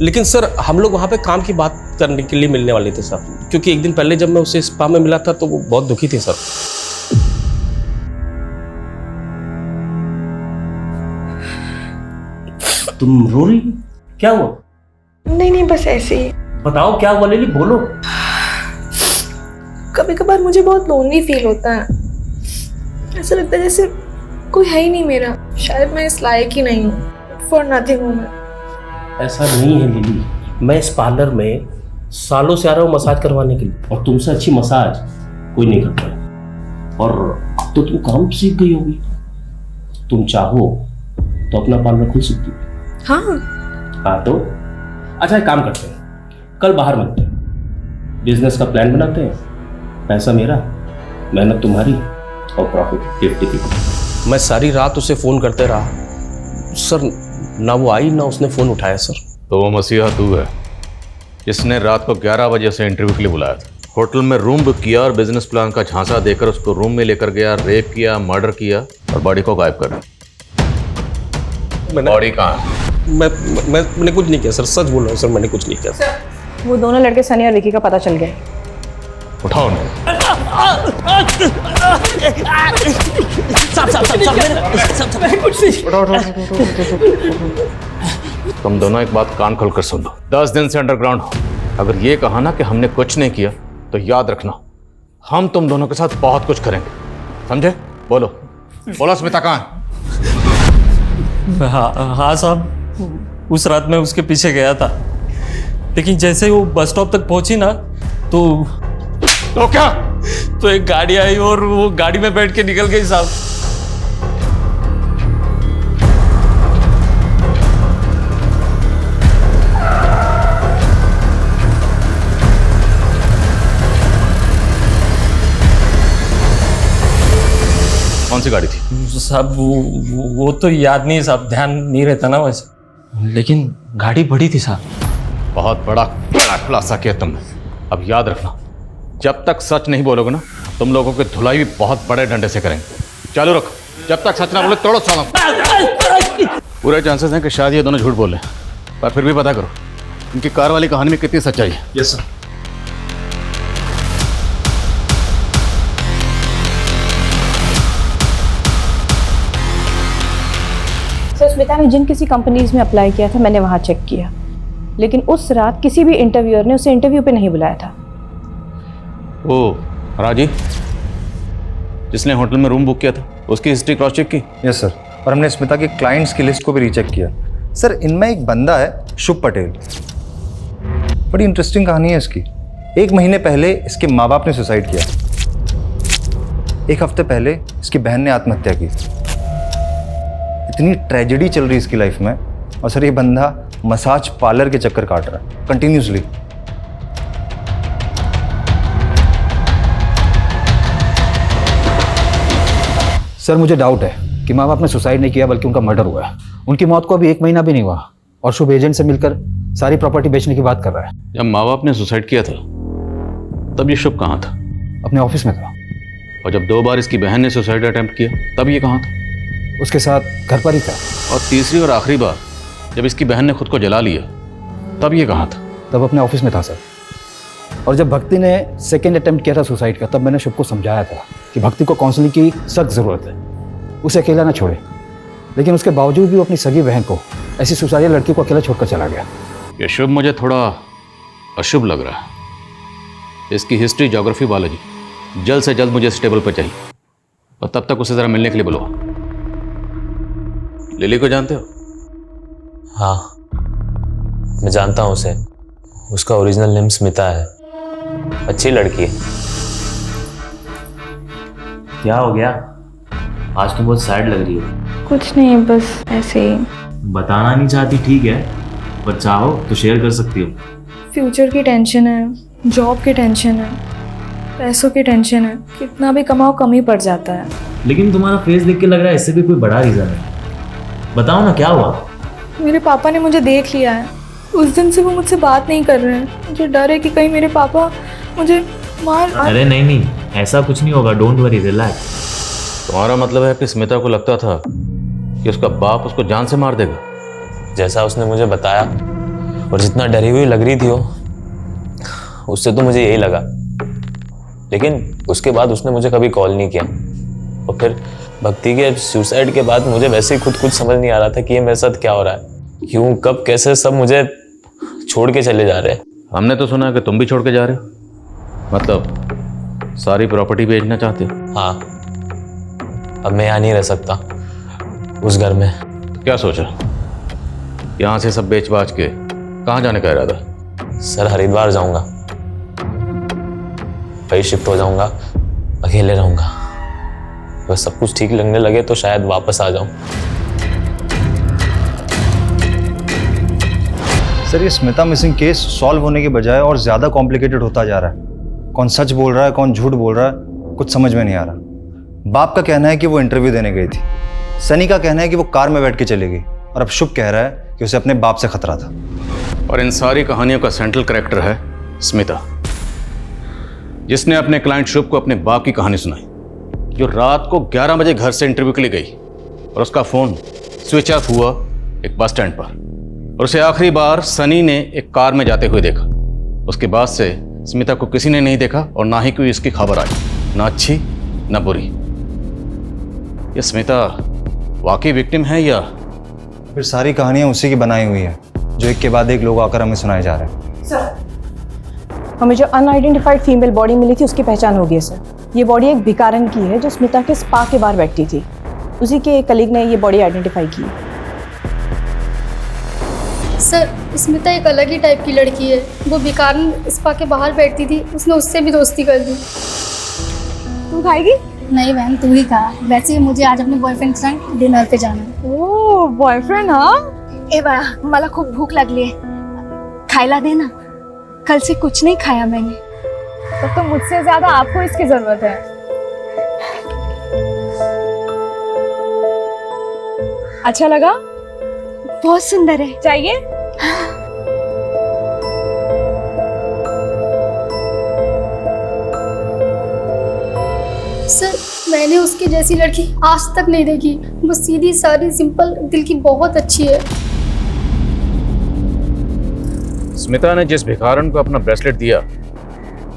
लेकिन सर हम लोग वहाँ पे काम की बात करने के लिए मिलने वाले थे सर, क्योंकि एक दिन पहले जब मैं उसे स्पा में मिला था तो वो बहुत दुखी थे सर। तुम रो रही हो? क्या हुआ? नहीं नहीं, बस ऐसे ही। बताओ क्या हुआ लिली, बोलो। कभी कभार मुझे बहुत लोनली फील होता है। ऐसा लगता है जैसे कोई है ही नहीं मेरा। शायद मैं इस लायक ही नहीं हूँ। फॉर नथिंग हूँ मैं। ऐसा नहीं है लिली, मैं इस पार्लर में सालों से आ रहा हूँ मसाज करवाने के लिए, और तुमसे अच्छी मसाज कोई नहीं करता है। और अब तो तुम काम सीख गई होगी, तुम चाहो तो अपना पार्लर खुल सकती हो। हाँ तो अच्छा, एक काम करते हैं, कल बाहर मिलते हैं, बिजनेस का प्लान बनाते हैं। पैसा मेरा, मेहनत तुम्हारी, और प्रॉफिट 50-50। मैं सारी रात उसे फोन करते रहा सर, ना वो आई ना उसने फोन उठाया सर। तो वो मसीहा तू है जिसने रात को 11 बजे से इंटरव्यू के लिए बुलाया था, होटल में रूम बुक किया और बिजनेस प्लान का झांसा देकर उसको रूम में लेकर गया, रेप किया, मर्डर किया और बॉडी को गायब कर दिया। बॉडी कहाँ है? मैंने कुछ नहीं किया सर, सच बोल रहा हूँ सर, मैंने कुछ नहीं किया सर। वो दोनों लड़के सनी और विकी का पता चल गया। उठाओ उन्हें। तुम दोनों एक बात कान खोलकर सुन लो, 10 दिन से अंडरग्राउंड हो। अगर ये कहा ना कि हमने कुछ नहीं किया तो याद रखना, हम तुम दोनों के साथ बहुत कुछ करेंगे, समझे? बोलो बोलो, स्मिता कहाँ है? हाँ साहब, उस रात मैं उसके पीछे गया था, लेकिन जैसे ही वो बस स्टॉप तक पहुंची ना तो क्या? तो एक गाड़ी आई और वो गाड़ी में बैठ के निकल गई साहब। कौन सी गाड़ी थी साहब? वो तो याद नहीं साहब, ध्यान नहीं रहता ना वैसे, लेकिन गाड़ी बड़ी थी साहब। बहुत बड़ा खुलासा किया तुमने। अब याद रखना, जब तक सच नहीं बोलोगे ना, तुम लोगों की धुलाई भी बहुत बड़े डंडे से करेंगे। चालू रखो, जब तक सच ना बोले तोड़ो सालों। पूरे चांसेस हैं कि शायद ये दोनों झूठ बोले, पर फिर भी पता करो इनकी कार वाली कहानी में कितनी सच्चाई है। Yes sir. स्मिता ने जिन किसी कंपनीज में अप्लाई किया था मैंने वहाँ चेक किया, लेकिन उस रात किसी भी इंटरव्यूअर ने उसे इंटरव्यू पे नहीं बुलाया था। ओ राजीव, जिसने होटल में रूम बुक किया था, उसकी हिस्ट्री क्रॉस चेक की? यस सर, और हमने स्मिता के क्लाइंट्स की लिस्ट को भी रीचेक किया। सर, इनमें एक बंदा है शुभ पटेल, बड़ी इंटरेस्टिंग कहानी है इसकी। 1 महीने पहले इसके माँ बाप ने सुसाइड किया, 1 हफ्ते पहले इसकी बहन ने आत्महत्या की। इतनी ट्रेजेडी चल रही इसकी लाइफ में, और सर ये बंदा मसाज पार्लर के चक्कर काट रहा है कंटिन्यूसली। सर, मुझे डाउट है कि माँ बाप ने सुसाइड नहीं किया बल्कि उनका मर्डर हुआ है। उनकी मौत को अभी 1 महीना भी नहीं हुआ और शुभ एजेंट से मिलकर सारी प्रॉपर्टी बेचने की बात कर रहा है। जब माँ बाप ने सुसाइड किया था तब ये शुभ कहाँ था? अपने ऑफिस में था। और जब 2 बार इसकी बहन ने सुसाइड अटेम्प्ट किया तब ये कहाँ था? उसके साथ घर पर ही था। और तीसरी और आखिरी बार जब इसकी बहन ने खुद को जला लिया तब ये कहाँ था? तब अपने ऑफिस में था सर। और जब भक्ति ने सेकेंड अटेम्प्ट किया था सुसाइड का, तब मैंने शुभ को समझाया था कि भक्ति को काउंसलिंग की सख्त ज़रूरत है, उसे अकेला ना छोड़े। लेकिन उसके बावजूद भी वो अपनी सगी बहन को, ऐसी सुसाइडल लड़की को अकेला छोड़कर चला गया। ये शुभ मुझे थोड़ा अशुभ लग रहा है। इसकी हिस्ट्री, ज्योग्राफी, बायोलॉजी जल्द से जल्द मुझे इस टेबल पर चाहिए, और तब तक उसे ज़रा मिलने के लिए बुलाओ। लिली को जानते हो? हाँ, मैं जानता हूँ उसे। उसका ओरिजिनल नेम स्मिता है। अच्छी लड़की है। क्या हो गया? आज तुम बहुत सैड लग रही हो। कुछ नहीं, बस ऐसे ही। बताना नहीं चाहती, ठीक है, पर चाहो तो शेयर कर सकती हो। फ्यूचर की टेंशन है, जॉब की टेंशन है, पैसों की टेंशन है। कितना भी कमाओ कम ही पड़ जाता है। लेकिन तुम्हारा फेस देख के लग रहा है इससे भी कोई बड़ा रीजन है। बताओ ना, क्या हुआ? मेरे पापा ने मुझे देख लिया है। उस दिन से वो मुझसे बात नहीं कर रहे हैं। मुझे डर है कि कहीं मेरे पापा मुझे मार। अरे नहीं, ऐसा कुछ नहीं होगा। Don't worry, relax. तुम्हारा मतलब है कि स्मिता को लगता था कि उसका बाप उसको जान से मार देगा? जैसा उसने मुझे बताया और जितना डरी हुई लग रही थी वो, उससे तो मुझे यही लगा। लेकिन उसके बाद उसने मुझे कभी कॉल नहीं किया। और फिर भक्ति के सुसाइड के बाद मुझे वैसे ही खुद कुछ समझ नहीं आ रहा था कि ये मेरे साथ क्या हो रहा है, क्यों, कब, कैसे सब मुझे छोड़ के चले जा रहे हैं। हमने तो सुना कि तुम भी छोड़ के जा रहे हो, मतलब सारी प्रॉपर्टी बेचना चाहते हो? हाँ, अब मैं यहाँ नहीं रह सकता उस घर में। तो क्या सोचा, यहाँ से सब बेच बाच के कहाँ जाने का इरादा? सर, हरिद्वार जाऊंगा, वही शिफ्ट हो जाऊंगा, अकेले रहूंगा। बस सब कुछ ठीक लगने लगे तो शायद वापस आ जाऊं। सर, ये स्मिता मिसिंग केस सॉल्व होने के बजाय और ज़्यादा कॉम्प्लिकेटेड होता जा रहा है। कौन सच बोल रहा है, कौन झूठ बोल रहा है, कुछ समझ में नहीं आ रहा। बाप का कहना है कि वो इंटरव्यू देने गई थी। सनी का कहना है कि वो कार में बैठ के चली गई। और अब शुभ कह रहा है कि उसे अपने बाप से खतरा था। और इन सारी कहानियों का सेंट्रल कैरेक्टर है स्मिता, जिसने अपने क्लाइंट शुभ को अपने बाप की कहानी सुनाई, जो रात को 11 बजे घर से इंटरव्यू के लिए गई और उसका फोन स्विच ऑफ हुआ एक बस स्टैंड पर, और उसे आखिरी बार सनी ने एक कार में जाते हुए देखा। उसके बाद से स्मिता को किसी ने नहीं देखा और ना ही कोई इसकी खबर आई, ना अच्छी ना बुरी। ये स्मिता वाकई विक्टिम है या फिर सारी कहानियां उसी की बनाई हुई है, जो एक के बाद एक लोग आकर हमें सुनाए जा रहे हैं? सर, हमें जो अनआइडेंटिफाइड फीमेल बॉडी मिली थी उसकी पहचान हो गई सर। ये बॉडी एक भिखारन की है जो स्मिता के स्पा के बाहर बैठती थी। उसी के एक कलीग ने ये बॉडी आइडेंटिफाई की। सर, स्मिता एक अलग ही टाइप की लड़की है। वो भिखारन स्पा के बाहर बैठती थी, उसने उससे भी दोस्ती कर दी। तू खाएगी? नहीं बहन, तू ही खा। वैसे ही मुझे आज अपने बॉयफ्रेंड के संग डिनर पे जाना है। ओह, बॉयफ्रेंड? हाँ, ए बा, मला खूप भूक लागली है, खायला दे ना। कल से कुछ नहीं खाया मैंने। तो मुझसे ज्यादा आपको इसकी जरूरत है। अच्छा लगा? बहुत सुंदर है। चाहिए? सर, मैंने उसकी जैसी लड़की आज तक नहीं देखी। वो सीधी सादी सिंपल दिल की बहुत अच्छी है। स्मिता ने जिस भिखारन को अपना ब्रेसलेट दिया,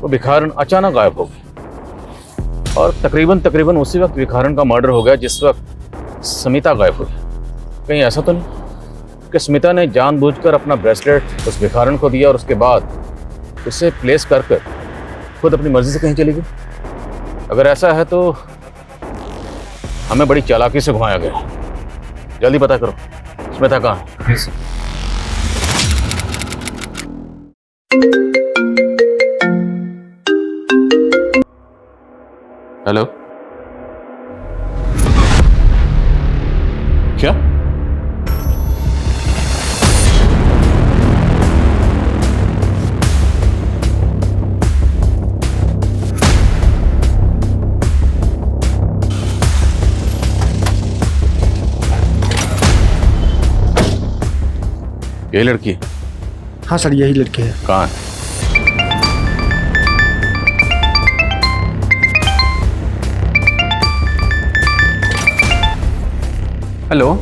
वो भिखारन अचानक गायब हो गई, और तकरीबन उसी वक्त भिखारन का मर्डर हो गया जिस वक्त स्मिता गायब हुई। कहीं ऐसा तो नहीं कि स्मिता ने जानबूझकर अपना ब्रेसलेट उस भिखारन को दिया और उसके बाद उसे प्लेस कर खुद अपनी मर्जी से कहीं चली गई? अगर ऐसा है तो हमें बड़ी चालाकी से घुमाया गया। जल्दी पता करो स्मिता कहाँ है। हेलो, क्या? ये लड़की है? हाँ सर, यही लड़की है। कहाँ है? हेलो,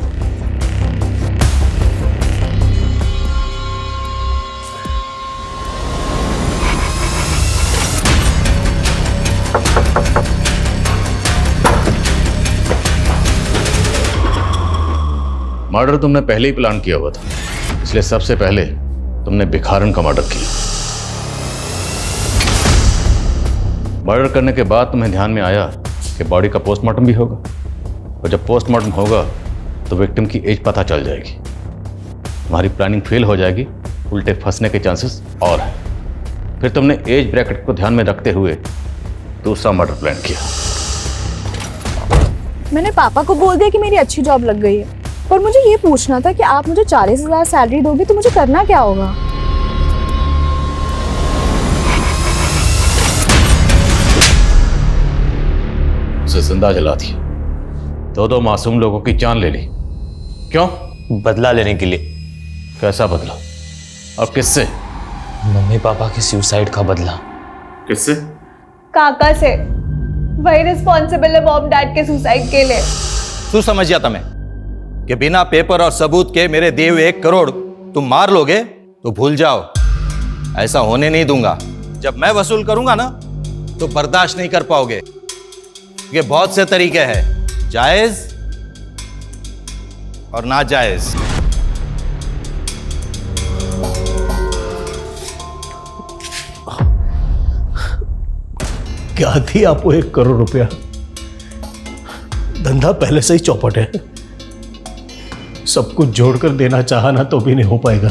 मर्डर तुमने पहले ही प्लान किया हुआ था, इसलिए सबसे पहले तुमने भिखारन का मर्डर किया। मर्डर करने के बाद तुम्हें ध्यान में आया कि बॉडी का पोस्टमार्टम भी होगा, और जब पोस्टमार्टम होगा तो विक्टिम की एज पता चल जाएगी। तुम्हारी प्लानिंग फेल हो जाएगी, उल्टे फंसने के चांसेस और हैं। फिर तुमने एज ब्रैकेट को ध्यान में रखते हुए दूसरा मर्डर प्लान किया। मैंने पापा को बोल दिया कि मेरी अच्छी जॉब लग गई है, पर मुझे ये पूछना था कि आप मुझे 40,000 सैलरी दोगे तो मुझे करना क्या होगा? उसे जिंदा जला दिया, दो मासूम लोगों की जान ले ली। क्यों? बदला लेने के लिए। कैसा बदला और किससे? मम्मी पापा के सुसाइड का बदला। किससे? काका से। वही रिस्पॉन्सिबल है मॉम डैड के सुसाइड के लिए। तू समझ जाता मैं कि बिना पेपर और सबूत के मेरे दिए हुए 1 करोड़ तुम मार लोगे तो भूल जाओ, ऐसा होने नहीं दूंगा। जब मैं वसूल करूंगा ना तो बर्दाश्त नहीं कर पाओगे। ये बहुत से तरीके हैं, जायज और नाजायज। क्या थी आपको 1 करोड़ रुपया? धंधा पहले से ही चौपट है, सब कुछ जोड़कर देना चाहा ना तो भी नहीं हो पाएगा।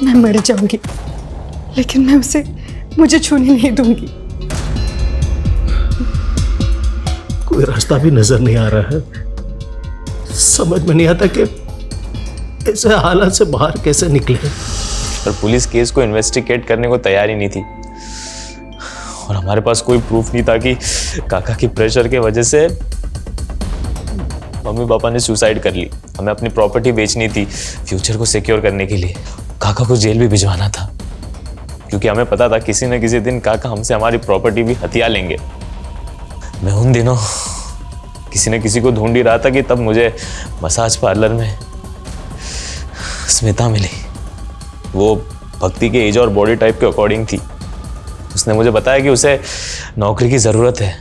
मैं मर जाऊंगी लेकिन मैं उसे मुझे छूने नहीं दूंगी। कोई रास्ता भी नजर नहीं आ रहा है, समझ में नहीं आता कि ऐसे हालात से बाहर कैसे निकले। पर पुलिस केस को इन्वेस्टिगेट करने को तैयार ही नहीं थी, और हमारे पास कोई प्रूफ नहीं था कि काका की प्रेशर के वजह से मम्मी पापा ने सुसाइड कर ली। हमें अपनी प्रॉपर्टी बेचनी थी फ्यूचर को सिक्योर करने के लिए। काका को जेल भी भिजवाना था, क्योंकि हमें पता था किसी न किसी दिन काका हमसे हमारी प्रॉपर्टी भी हथिया लेंगे। मैं उन दिनों किसी न किसी को ढूंढ ही रहा था कि तब मुझे मसाज पार्लर में स्मिता मिली। वो भक्ति के एज और बॉडी टाइप के अकॉर्डिंग थी। उसने मुझे बताया कि उसे नौकरी की ज़रूरत है,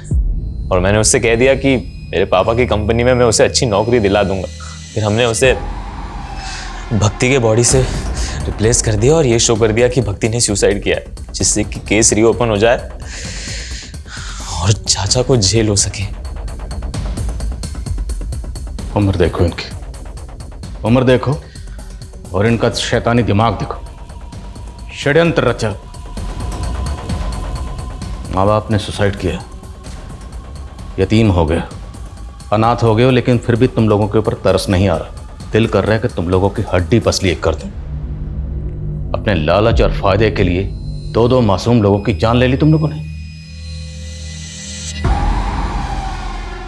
और मैंने उससे कह दिया कि मेरे पापा की कंपनी में मैं उसे अच्छी नौकरी दिला दूंगा। फिर हमने उसे भक्ति के बॉडी से रिप्लेस कर दिया और ये शो कर दिया कि भक्ति ने सुसाइड किया है, जिससे कि केस रीओपन हो जाए और चाचा को जेल हो सके। उम्र देखो इनकी, उम्र देखो और इनका शैतानी दिमाग देखो। षड्यंत्र रचा, माँ बाप ने सुसाइड किया, यतीम हो गए, अनाथ हो गए हो, लेकिन फिर भी तुम लोगों के ऊपर तरस नहीं आ रहा। दिल कर रहा है कि तुम लोगों की हड्डी पसली एक कर दूं। अपने लालच और फायदे के लिए 2 मासूम लोगों की जान ले ली तुम लोगों ने।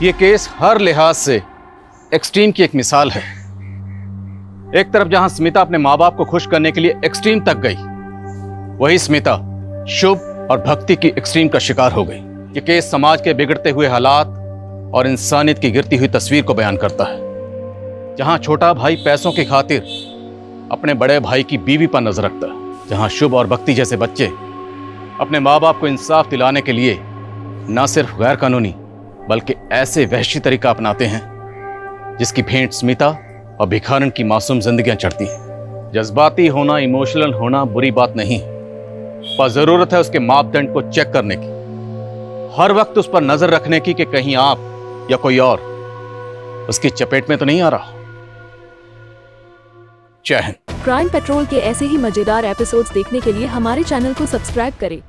ये केस हर लिहाज से एक्सट्रीम की एक मिसाल है। एक तरफ जहां स्मिता अपने माँ बाप को खुश करने के लिए एक्सट्रीम तक गई, वही स्मिता शुभ और भक्ति की एक्सट्रीम का शिकार हो गई। ये केस समाज के बिगड़ते हुए हालात और इंसानियत की गिरती हुई तस्वीर को बयान करता है। जहां छोटा भाई पैसों की खातिर अपने बड़े भाई की बीवी पर नजर रखता है, जहां शुभ और भक्ति जैसे बच्चे अपने माँ बाप को इंसाफ दिलाने के लिए न सिर्फ गैर कानूनी बल्कि ऐसे वहशी तरीका अपनाते हैं जिसकी भेंट स्मिता और भिखारन की मासूम जिंदगियां चढ़ती हैं। जज्बाती होना, इमोशनल होना बुरी बात नहीं, पर जरूरत है उसके मापदंड को चेक करने की, हर वक्त उस पर नजर रखने की कि कहीं आप या कोई और उसकी चपेट में तो नहीं आ रहा। जय हिंद। क्राइम पेट्रोल के ऐसे ही मजेदार एपिसोड्स देखने के लिए हमारे चैनल को सब्सक्राइब करें